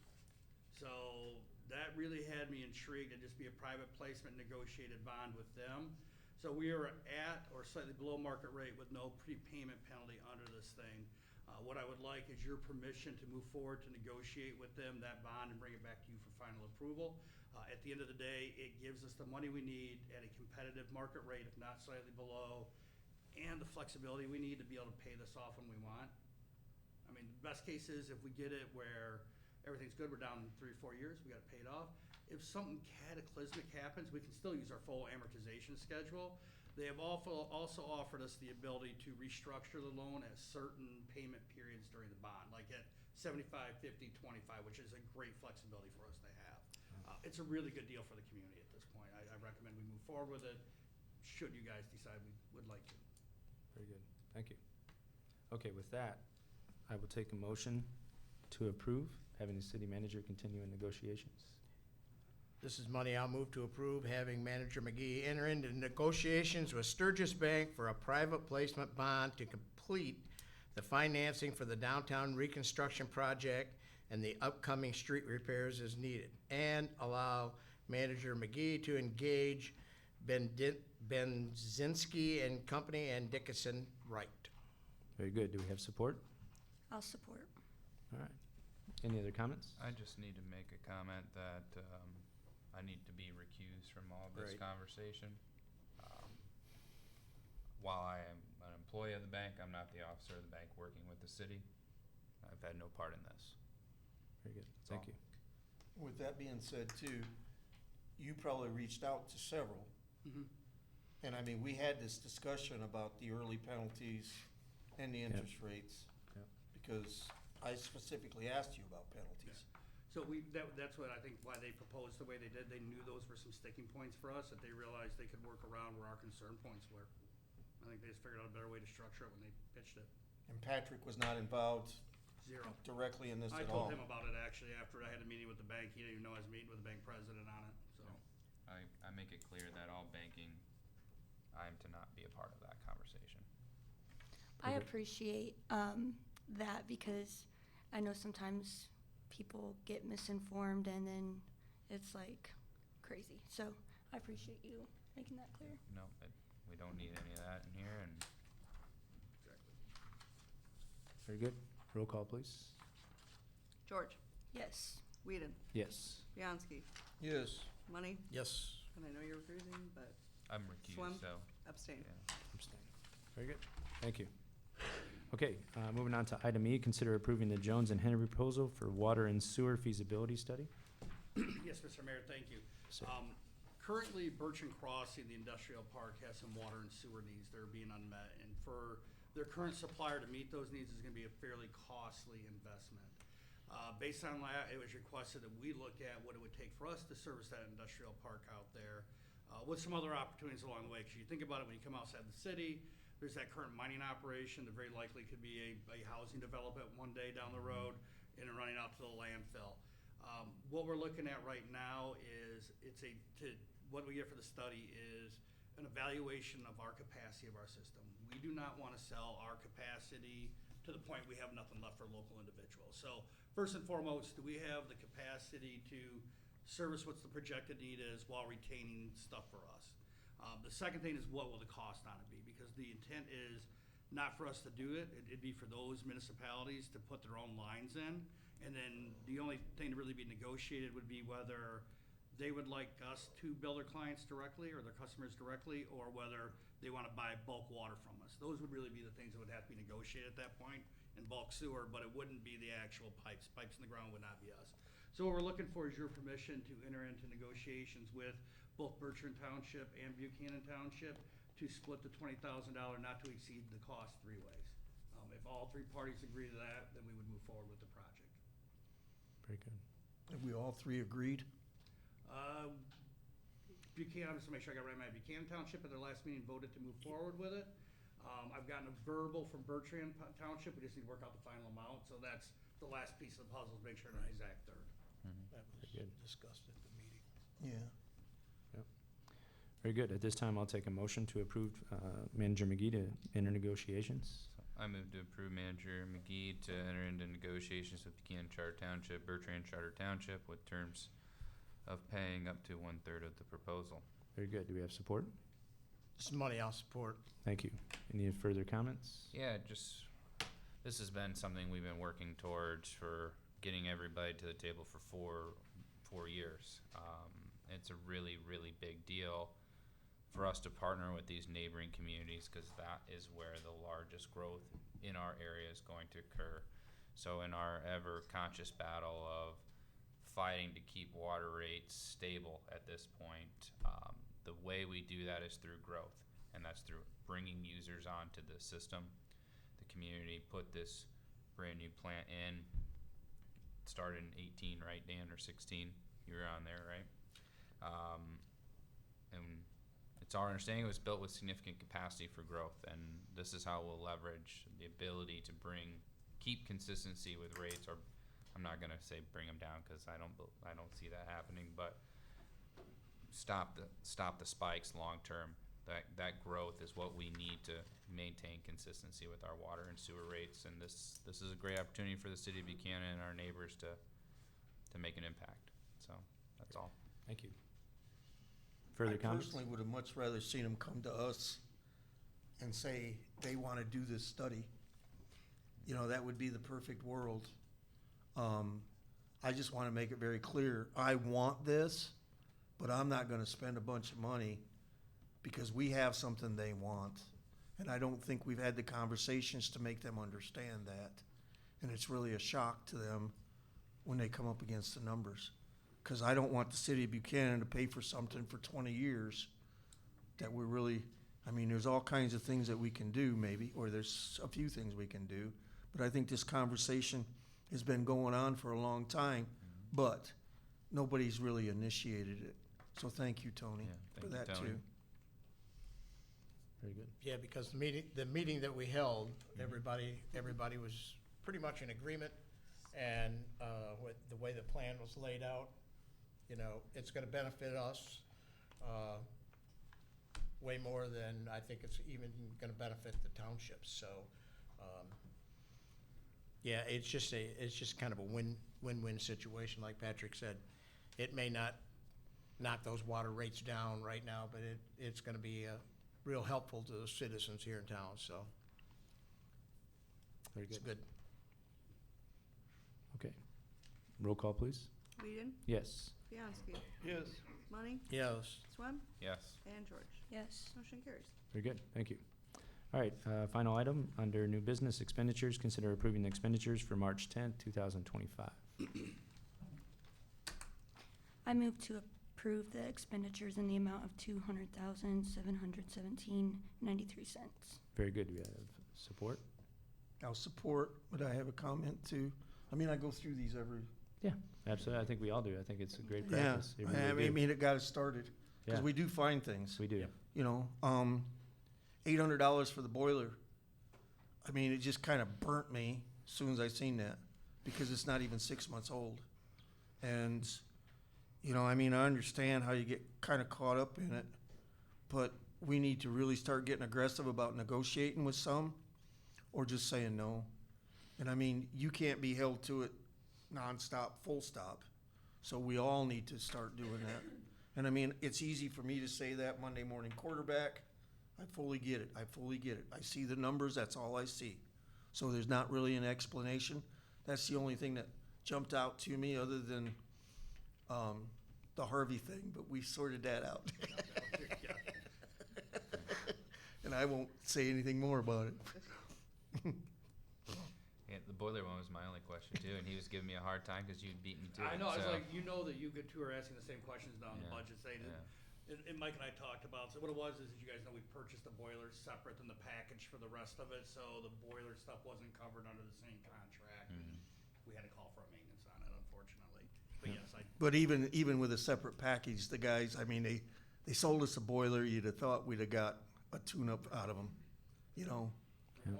So that really had me intrigued to just be a private placement negotiated bond with them. So we are at or slightly below market rate with no prepayment penalty under this thing. What I would like is your permission to move forward to negotiate with them that bond and bring it back to you for final approval. At the end of the day, it gives us the money we need at a competitive market rate, if not slightly below, and the flexibility we need to be able to pay this off when we want. I mean, the best case is if we get it where everything's good, we're down 3 or 4 years, we gotta pay it off. If something cataclysmic happens, we can still use our full amortization schedule. They have also offered us the ability to restructure the loan at certain payment periods during the bond, like at 75, 50, 25, which is a great flexibility for us to have. It's a really good deal for the community at this point. I recommend we move forward with it, should you guys decide we would like to. Very good, thank you. Okay, with that, I will take a motion to approve having the city manager continue in negotiations. this is money I'll move to approve, having Manager McGee enter into negotiations with Sturgis Bank for a private placement bond to complete the financing for the downtown reconstruction project and the upcoming street repairs as needed, and allow Manager McGee to engage Benzinski and Company and Dickinson Wright. Very good, do we have support? I'll support. All right, any other comments? I just need to make a comment that, I need to be recused from all this Right. conversation. While I am an employee of the bank, I'm not the officer of the bank working with the city. I've had no part in this. Very good, thank you. With that being said too, you probably reached out to several. Mhm. And I mean, we had this discussion about the early penalties and the interest rates. Yep. Because I specifically asked you about penalties. So that's what I think why they proposed the way they did. They knew those were some sticking points for us, that they realized they could work around where our concern points were. I think they just figured out a better way to structure it when they pitched it. And Patrick was not involved Zero. directly in this I at all. told him about it actually after I had a meeting with the bank. He didn't even know I was meeting with the bank president on it, so. I make it clear that all banking, I am to not be a part of that conversation. I Okay. appreciate that because I know sometimes people get misinformed and then it's like crazy. So I appreciate you making that clear. No, we don't need any of that in here, and Very good, roll call please. George, Yes. Whedon, Yes. Bianski, Yes. Money, Yes. and I know you're recusing, but I'm recused, Swim? so, abstain. yeah. Abstain. Very good, thank you. Okay, moving on to item E, consider approving the Jones and Henry proposal for water and sewer feasibility study. Yes, Mr. Mayor, thank you. So- Currently, Birch and Crossing, the industrial park, has some water and sewer needs that are being unmet. And for their current supplier to meet those needs is gonna be a fairly costly investment. Based on that, it was requested that we look at what it would take for us to service that industrial park out there, with some other opportunities along the way. Because you think about it, when you come outside the city, there's that current mining operation that very likely could be a housing development one day down the road and running out to the landfill. What we're looking at right now is what we get for the study is an evaluation of our capacity of our system. We do not want to sell our capacity to the point we have nothing left for local individuals. So first and foremost, do we have the capacity to service what the projected need is while retaining stuff for us? The second thing is, what will the cost on it be? Because the intent is not for us to do it. It'd be for those municipalities to put their own lines in. And then the only thing to really be negotiated would be whether they would like us to bill their clients directly or their customers directly, or whether they want to buy bulk water from us. Those would really be the things that would have to be negotiated at that point, in bulk sewer, but it wouldn't be the actual pipes. Pipes in the ground would not be us. So what we're looking for is your permission to enter into negotiations with both Bertrand Township and Buchanan Township to split the $20,000 not to exceed the cost 3 ways. If all 3 parties agree to that, then we would move forward with the project. Very good. Have we all 3 agreed? Buchanan, just to make sure I got it right, my Buchanan Township at their last meeting voted to move forward with it. I've gotten a verbal from Bertrand Township. We just need to work out the final amount. So that's the last piece of the puzzle, is make sure it's exact third. That was Very good. discussed at the meeting. Yeah. Very good. At this time, I'll take a motion to approve Manager McGee to enter negotiations. I move to approve Manager McGee to enter into negotiations with Buchanan Charter Township, Bertrand Charter Township, with terms of paying up to 1/3 of the proposal. Very good. Do we have support? This is money I'll support. Thank you. Any further comments? Yeah, just, this has been something we've been working towards for getting everybody to the table for four years. It's a really, really big deal for us to partner with these neighboring communities, because that is where the largest growth in our area is going to occur. So in our ever conscious battle of fighting to keep water rates stable at this point, the way we do that is through growth, and that's through bringing users onto the system. The community put this brand new plant in, started in 18, right, Dan, or 16? You were on there, right? And it's our understanding it was built with significant capacity for growth, and this is how we'll leverage the ability to keep consistency with rates, or I'm not gonna say bring them down, because I don't see that happening, but stop the spikes long term. That growth is what we need to maintain consistency with our water and sewer rates, and this is a great opportunity for the city of Buchanan and our neighbors to make an impact. So that's all. Thank you. Further I comments? personally would have much rather seen them come to us and say they want to do this study. You know, that would be the perfect world. I just want to make it very clear, I want this, but I'm not going to spend a bunch of money because we have something they want. And I don't think we've had the conversations to make them understand that. And it's really a shock to them when they come up against the numbers. Because I don't want the city of Buchanan to pay for something for 20 years that we're really, I mean, there's all kinds of things that we can do maybe, or there's a few things we can do. But I think this conversation has been going on for a long time, but nobody's really initiated it. So thank you, Tony, Yeah, for thank you, that Tony. too. Very good. Yeah, because the meeting that we held, everybody was pretty much in agreement, and with the way the plan was laid out, you know, it's gonna benefit us way more than I think it's even gonna benefit the townships, so, yeah, it's just kind of a win-win situation, like Patrick said. It may not knock those water rates down right now, but it's gonna be real helpful to the citizens here in town, so Very it's good. good. Okay. Roll call, please. Whedon, Yes. Bianski, Yes. Money, Yes. Swem, Yes. and George. Yes. Motion carries. Very good. Thank you. All right, final item, under new business expenditures, consider approving the expenditures for March 10th, 2025. I move to approve the expenditures in the amount of $200,717.93. Very good. Do we have Support? I'll support, but I have a comment too. I mean, I go through these every, Absolutely, I think we all do. I think it's a great yeah, practice. It really I do. mean, it got us started, because Yeah. we do find things, We do. you know, $800 for the boiler. I mean, it just kind of burnt me as soon as I seen that, because it's not even 6 months old. And, you know, I mean, I understand how you get kind of caught up in it, but we need to really start getting aggressive about negotiating with some, or just saying no. And I mean, you can't be held to it nonstop, full stop. So we all need to start doing that. And I mean, it's easy for me to say that Monday morning quarterback. I fully get it. I fully get it. I see the numbers. That's all I see. So there's not really an explanation. That's the only thing that jumped out to me, other than the Harvey thing, but we sorted that out. And I won't say anything more about it. Yeah, the boiler one was my only question too, and he was giving me a hard time because you beat me to I it. know, I was so- like, you know that you two are asking the same questions now on the Yeah, budget thing. yeah. And Mike and I talked about, so what it was is, you guys know we purchased the boiler separate than the package for the rest of it, so the boiler stuff wasn't covered under the same contract. Mhm. We had to call for a maintenance on it, unfortunately. But yes, But even with a separate package, the guys, I mean, they sold us a boiler. You'd have thought we'd have got a tune-up out of them, you know? Yeah. The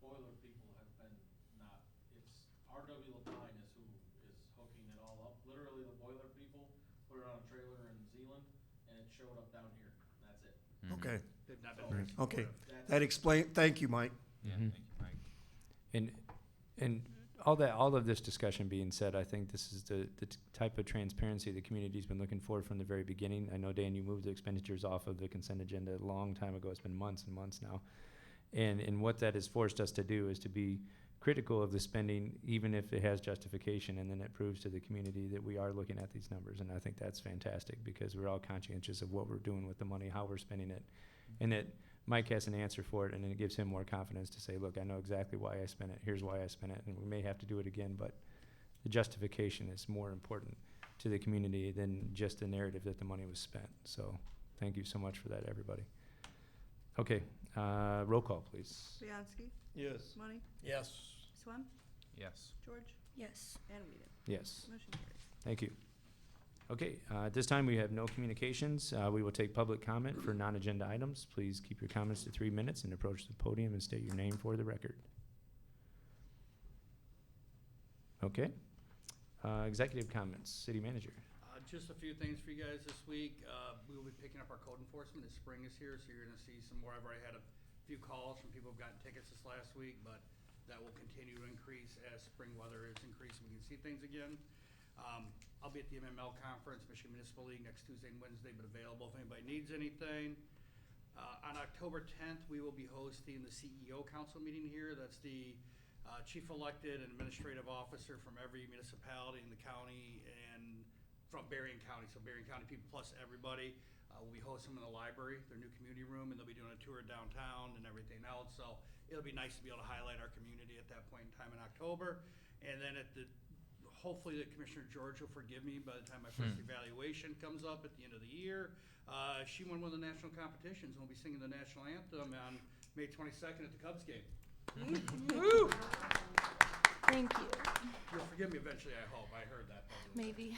boiler people have been not, it's, RW Lapine is who is hooking it all up. Literally, the boiler people put it on a trailer in Zealand, and it showed up down here, and that's it. Mhm. Okay, they've not been So- very okay. supportive. That explain, thank you, Mike. Yeah, Mhm. thank you, Mike. And all of this discussion being said, I think this is the type of transparency the community's been looking for from the very beginning. I know, Dan, you moved the expenditures off of the consent agenda a long time ago. It's been months and months now. And what that has forced us to do is to be critical of the spending, even if it has justification, and then it proves to the community that we are looking at these numbers. And I think that's fantastic, because we're all conscientious of what we're doing with the money, how we're spending it, and that Mike has an answer for it, and it gives him more confidence to say, look, I know exactly why I spent it, here's why I spent it, and we may have to do it again, but the justification is more important to the community than just the narrative that the money was spent. So thank you so much for that, everybody. Okay, roll call, please. Bianski, Yes. Money, Yes. Swam, Yes. George, Yes. and Whedon. Yes, Motion carries. thank you. Okay, at this time, we have no communications. We will take public comment for non-agenda items. Please keep your comments to 3 minutes and approach the podium and state your name for the record. Okay, executive comments, city manager. Just a few things for you guys this week. We will be picking up our code enforcement as spring is here, so you're gonna see some more. I've already had a few calls from people who've gotten tickets this last week, but that will continue to increase as spring weather is increasing. We can see things again. I'll be at the MML conference, Michigan Municipal League, next Tuesday and Wednesday, but available if anybody needs anything. On October 10th, we will be hosting the CEO Council meeting here. That's the chief elected and administrative officer from every municipality in the county and from Berrien County, so Berrien County people plus everybody. We'll be hosting them in the library, their new community room, and they'll be doing a tour downtown and everything else. So it'll be nice to be able to highlight our community at that point in time in October. And then hopefully that Commissioner George will forgive me by the time my first evaluation comes up at the end of the year. She won one of the national competitions, and we'll be singing the national anthem on May 22nd at the Cubs game. Thank you. You'll forgive me eventually, I hope. I heard that. Maybe.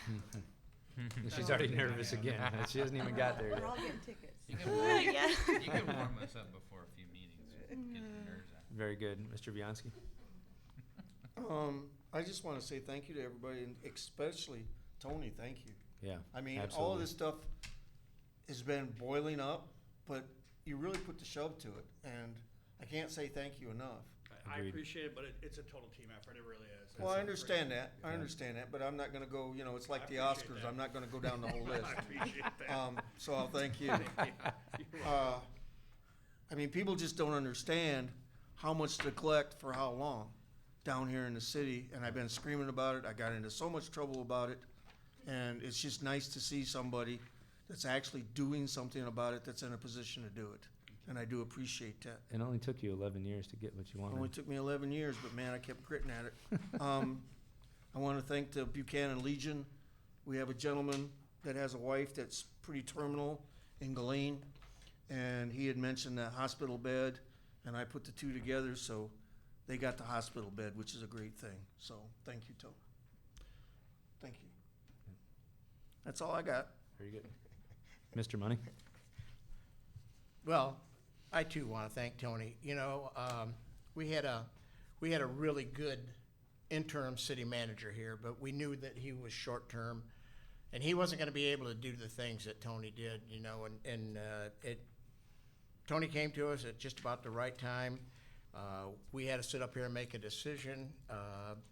She's already nervous again. She hasn't even got there We're all yet. getting tickets. You can Yeah. you can warm us up before a few meetings. Get the nerves out. Very good. Mr. Bianski? I just wanna say thank you to everybody, and especially Tony, thank you. Yeah, I mean, all absolutely. of this stuff has been boiling up, but you really put the shove to it, and I can't say thank you enough. I Agreed. appreciate it, but it's a total team effort. It really is. Well, I It's understand great. that, I understand that, but I'm not gonna go, you know, it's like the I appreciate Oscars, that. I'm not gonna go down the whole list. I appreciate that. So I'll thank you. Thank you. You're welcome. I mean, people just don't understand how much to collect for how long down here in the city, and I've been screaming about it, I got into so much trouble about it, and it's just nice to see somebody that's actually doing something about it, that's in a position to do it, and I do appreciate that. It only took you 11 years to get what you It only wanted. took me 11 years, but man, I kept gritting at it. I want to thank the Buchanan Legion. We have a gentleman that has a wife that's pretty terminal in Galeen, and he had mentioned that hospital bed, and I put the two together, so they got the hospital bed, which is a great thing. So, thank you, Tony. Thank you. That's all I got. Very good. Mr. Money? Well, I too want to thank Tony. You know, we had a really good interim city manager here, but we knew that he was short-term, and he wasn't going to be able to do the things that Tony did, you know, and Tony came to us at just about the right time. We had to sit up here and make a decision.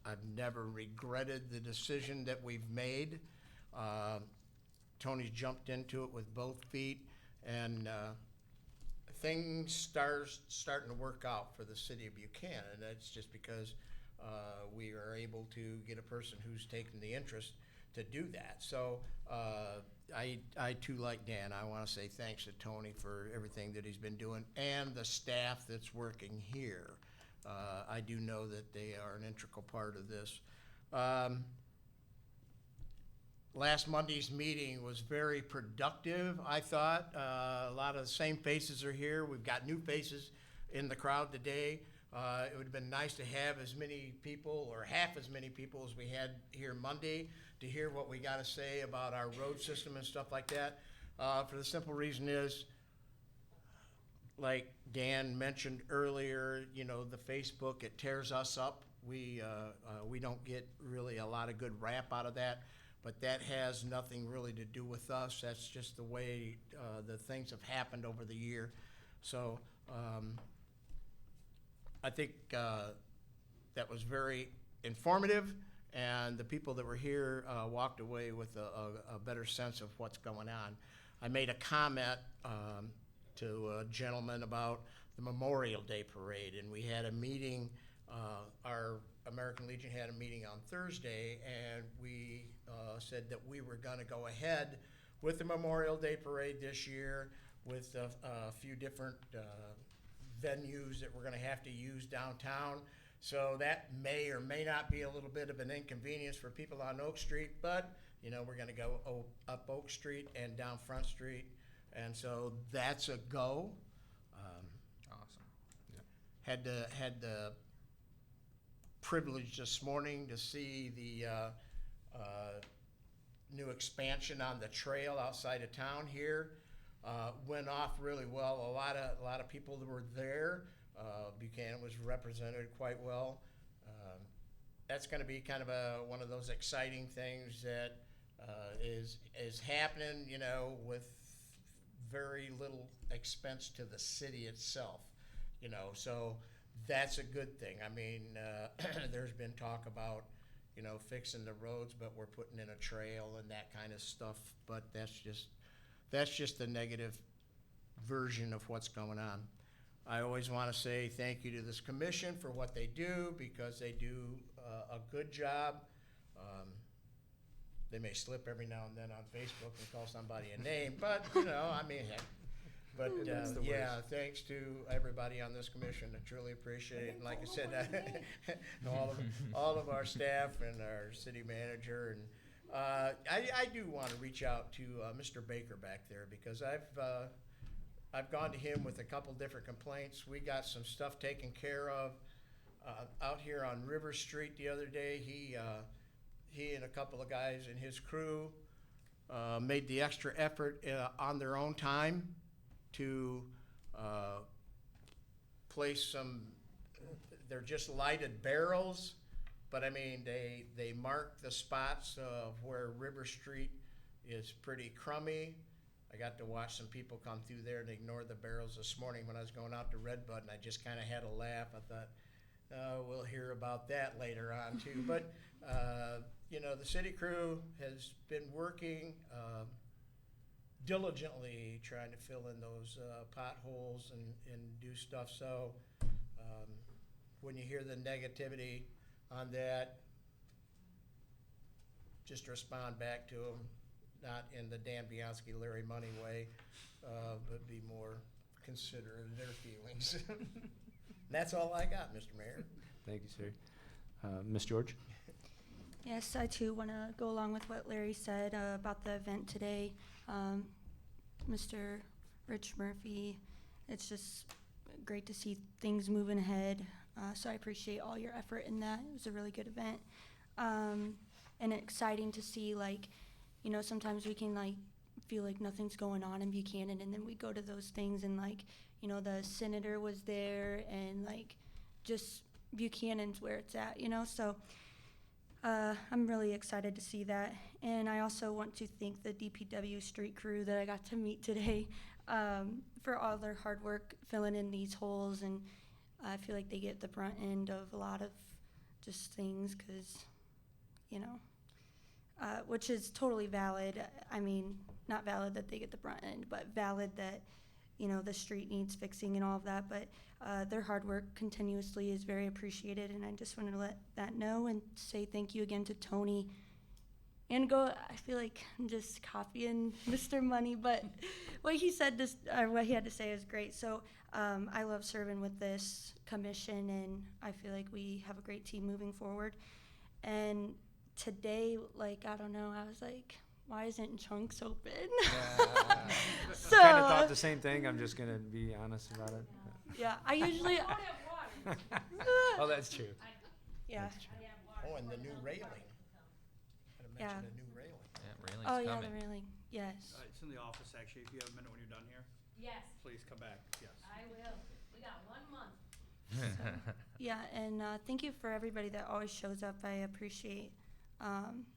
I've never regretted the decision that we've made. Tony's jumped into it with both feet, and things starting to work out for the city of Buchanan. That's just because we are able to get a person who's taken the interest to do that. So I too, like Dan, I want to say thanks to Tony for everything that he's been doing and the staff that's working here. I do know that they are an integral part of this. Last Monday's meeting was very productive, I thought. A lot of the same faces are here. We've got new faces in the crowd today. It would have been nice to have as many people, or half as many people as we had here Monday, to hear what we got to say about our road system and stuff like that. For the simple reason is, like Dan mentioned earlier, you know, the Facebook, it tears us up. We don't get really a lot of good rap out of that. But that has nothing really to do with us. That's just the way the things have happened over the year. So I think that was very informative, and the people that were here walked away with a better sense of what's going on. I made a comment to a gentleman about the Memorial Day Parade, and we had a meeting. Our American Legion had a meeting on Thursday, and we said that we were going to go ahead with the Memorial Day Parade this year with a few different venues that we're going to have to use downtown. So that may or may not be a little bit of an inconvenience for people on Oak Street, but you know, we're going to go up Oak Street and down Front Street, and so that's a go. Awesome. Had the privilege this morning to see the new expansion on the trail outside of town here. Went off really well. A lot of people that were there. Buchanan was represented quite well. That's going to be kind of one of those exciting things that is happening, you know, with very little expense to the city itself, you know. So that's a good thing. I mean, there's been talk about, you know, fixing the roads, but we're putting in a trail and that kind of stuff. But that's just the negative version of what's going on. I always want to say thank you to this commission for what they do, because they do a good job. They may slip every now and then on Facebook and call somebody a name, but you know, I mean, heck. But yeah, thanks to everybody on this commission. I truly appreciate it. And like I said, all of our staff and our city manager. And I do want to reach out to Mr. Baker back there, because I've gone to him with a couple different complaints. We got some stuff taken care of out here on River Street the other day. He and a couple of guys in his crew made the extra effort on their own time to place some, they're just lighted barrels, but I mean, they mark the spots of where River Street is pretty crummy. I got to watch some people come through there and ignore the barrels this morning when I was going out to Redbud, and I just kind of had a laugh. I thought, we'll hear about that later on too. But, you know, the city crew has been working diligently trying to fill in those potholes and do stuff. So when you hear the negativity on that, just respond back to them, not in the Dan Bianski, Larry Money way, but be more considerate of their feelings. That's all I got, Mr. Mayor. Thank you, sir. Ms. George? Yes, I too want to go along with what Larry said about the event today. Mr. Rich Murphy, it's just great to see things moving ahead. So I appreciate all your effort in that. It was a really good event. And exciting to see, like, you know, sometimes we can, like, feel like nothing's going on in Buchanan, and then we go to those things and, like, you know, the senator was there, and, like, just Buchanan's where it's at, you know? So I'm really excited to see that. And I also want to thank the DPW street crew that I got to meet today for all their hard work filling in these holes. And I feel like they get the brunt end of a lot of just things because, you know, which is totally valid. I mean, not valid that they get the brunt end, but valid that, you know, the street needs fixing and all of that. But their hard work continuously is very appreciated, and I just wanted to let that know and say thank you again to Tony. And I feel like I'm just copying Mr. Money, but what he said, what he had to say is great. So I love serving with this commission, and I feel like we have a great team moving forward. And today, like, I don't know, I was like, why isn't Chunks open? So Kind of thought the same thing. I'm just gonna be honest about it. yeah, I usually. Oh, that's true. Yeah. That's true. Oh, and the new railing. Gotta Yeah. mention the new railing. Yeah, railing's Oh yeah, coming. the railing. Yes. It's in the office, actually. If you have a minute when you're done here, Yes, please come back. Yes. I will. We got 1 month. Yeah, and thank you for everybody that always shows up. I appreciate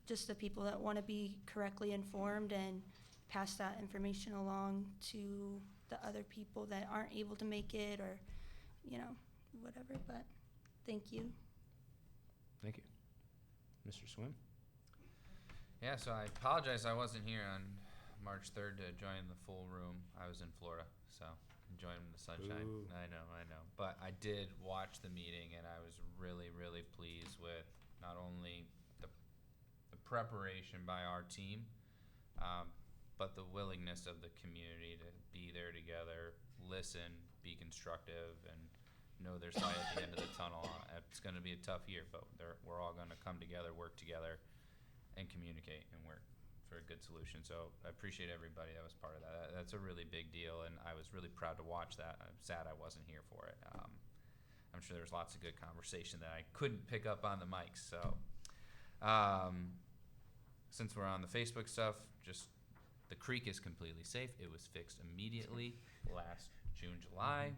just the people that want to be correctly informed and pass that information along to the other people that aren't able to make it, or, you know, whatever. But thank you. Thank you. Mr. Swim? Yeah, so I apologize I wasn't here on March 3rd to join the full room. I was in Florida, so enjoying the sunshine. Ooh. I know. But I did watch the meeting, and I was really, really pleased with not only the preparation by our team, but the willingness of the community to be there together, listen, be constructive, and know there's light at the end of the tunnel. It's going to be a tough year, but we're all going to come together, work together, and communicate and work for a good solution. So I appreciate everybody that was part of that. That's a really big deal, and I was really proud to watch that. I'm sad I wasn't here for it. I'm sure there's lots of good conversation that I couldn't pick up on the mics. So since we're on the Facebook stuff, just the creek is completely safe. It was fixed immediately last June, July,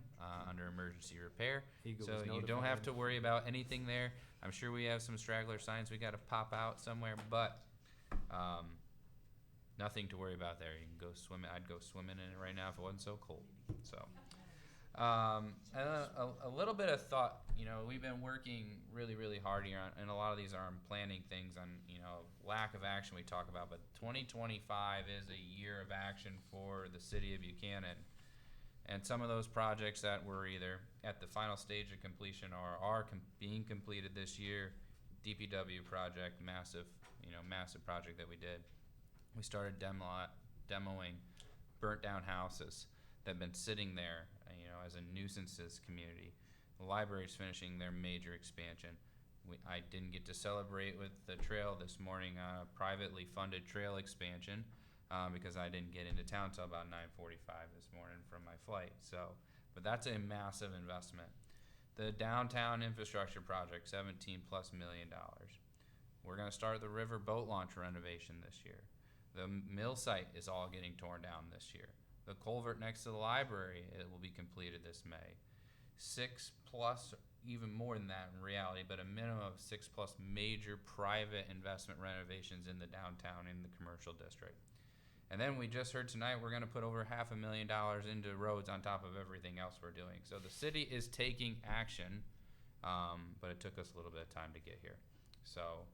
under emergency repair. Eagle So was you don't have notified. to worry about anything there. I'm sure we have some straggler signs we got to pop out somewhere, but nothing to worry about there. You can go swimming. I'd go swimming in it right now if it wasn't so cold. So, and a little bit of thought. You know, we've been working really, really hard here on, and a lot of these are planning things on, you know, lack of action we talk about, but 2025 is a year of action for the city of Buchanan. And some of those projects that were either at the final stage of completion or are being completed this year, DPW project, massive project that we did. We started demoing burnt down houses that have been sitting there, you know, as a nuisance to this community. The library's finishing their major expansion. I didn't get to celebrate with the trail this morning, privately funded trail expansion, because I didn't get into town till about 9:45 this morning from my flight. So, but that's a massive investment. The downtown infrastructure project, $17+ million. We're gonna start the river boat launch renovation this year. The mill site is all getting torn down this year. The culvert next to the library, it will be completed this May. 6+, even more than that in reality, but a minimum of 6+ major private investment renovations in the downtown in the commercial district. And then we just heard tonight we're gonna put over $500,000 into roads on top of everything else we're doing. So the city is taking action, but it took us a little bit of time to get here. So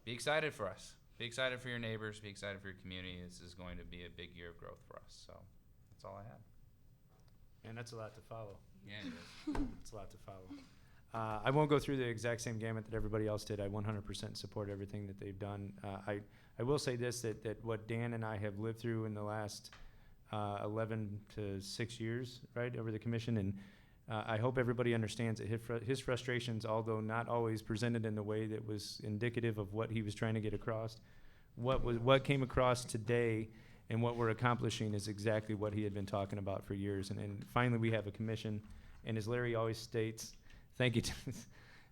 be excited for us. Be excited for your neighbors. Be excited for your community. This is going to be a big year of growth for us. So that's all I have. And that's a lot to follow. Yeah, it is. It's a lot to follow. I won't go through the exact same gamut that everybody else did. I 100% support everything that they've done. I will say this, that what Dan and I have lived through in the last 11 to 6 years, right, over the commission, and I hope everybody understands that his frustrations, although not always presented in the way that was indicative of what he was trying to get across, what came across today And what we're accomplishing is exactly what he had been talking about for years. And finally, we have a commission. And as Larry always states, thank you to,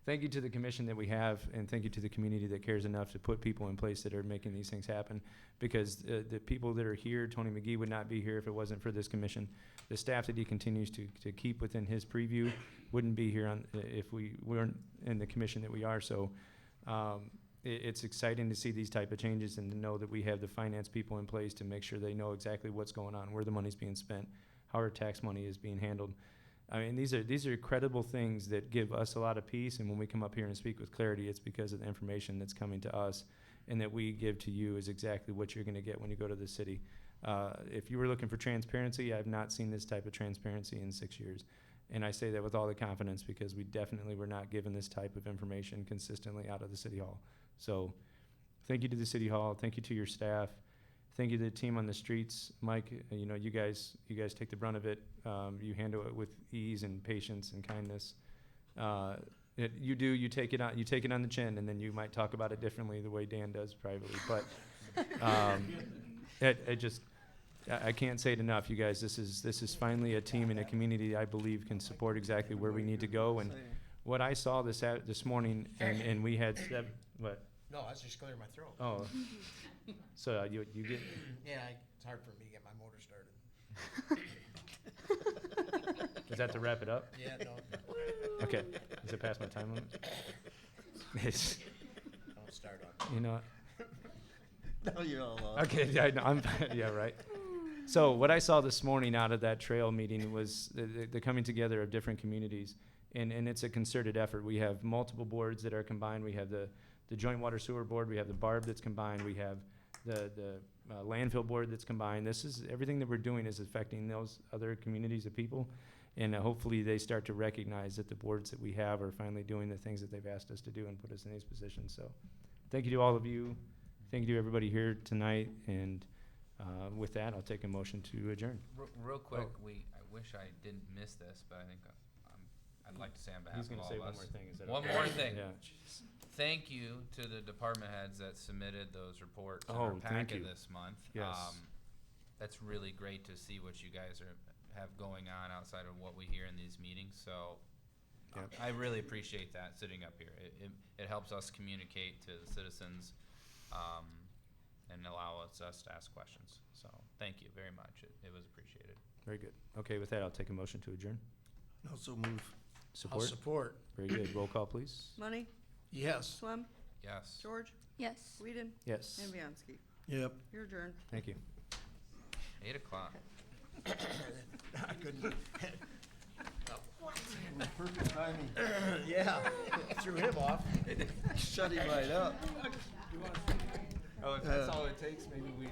thank you to the commission that we have, and thank you to the community that cares enough to put people in place that are making these things happen. Because the people that are here, Tony McGee would not be here if it wasn't for this commission. The staff that he continues to keep within his preview wouldn't be here if we weren't in the commission that we are. So it's exciting to see these type of changes and to know that we have the finance people in place to make sure they know exactly what's going on, where the money's being spent, how our tax money is being handled. I mean, these are credible things that give us a lot of peace, and when we come up here and speak with clarity, it's because of the information that's coming to us and that we give to you is exactly what you're gonna get when you go to the city. If you were looking for transparency, I've not seen this type of transparency in 6 years. And I say that with all the confidence because we definitely were not given this type of information consistently out of the city hall. So thank you to the city hall, thank you to your staff, thank you to the team on the streets. Mike, you know, you guys take the brunt of it. You handle it with ease and patience and kindness. You take it on the chin, and then you might talk about it differently the way Dan does privately. But I can't say it enough, you guys. This is finally a team and a community I believe can support exactly where we need to go. And what I saw this morning, and we had what? No, I was just clearing my throat. Oh, so you get? Yeah, it's hard for me to get my motor started. Is that to wrap it up? Yeah, no. Okay. Is it past my time limit? It's, Don't start on. you know. Now you're all lost. Okay. Yeah. No, yeah. Right. So what I saw this morning out of that trail meeting was the coming together of different communities, and it's a concerted effort. We have multiple boards that are combined. We have the Joint Water Sewer Board. We have the BARB that's combined. We have the landfill board that's combined. This is everything that we're doing is affecting those other communities of people, and hopefully they start to recognize that the boards that we have are finally doing the things that they've asked us to do and put us in these positions. So thank you to all of you. Thank you to everybody here tonight. And with that, I'll take a motion to adjourn. Real quick, I wish I didn't miss this, but I think I'd like to say on behalf He's of gonna all say of one us. more thing. Is that One okay? more thing. Yeah. Thank you to the department heads that submitted those reports in Oh, our thank packet you. this month. Yes. That's really great to see what you guys have going on outside of what we hear in these meetings. So Yep. I really appreciate that sitting up here. It helps us communicate to the citizens and allow us to ask questions. So thank you very much. It was appreciated. Very good. Okay, with that, I'll take a motion to adjourn. Also move. I'll Support? support. Very good. Roll call, please. Money, Yes. Swem, Yes. George, Yes. Whedon, Yes. and Bianski. Yep. You're adjourned. Thank you. 8 o'clock. I couldn't. Perfect timing. Yeah, threw him off. Shut him right up. Oh, if that's all it takes, maybe we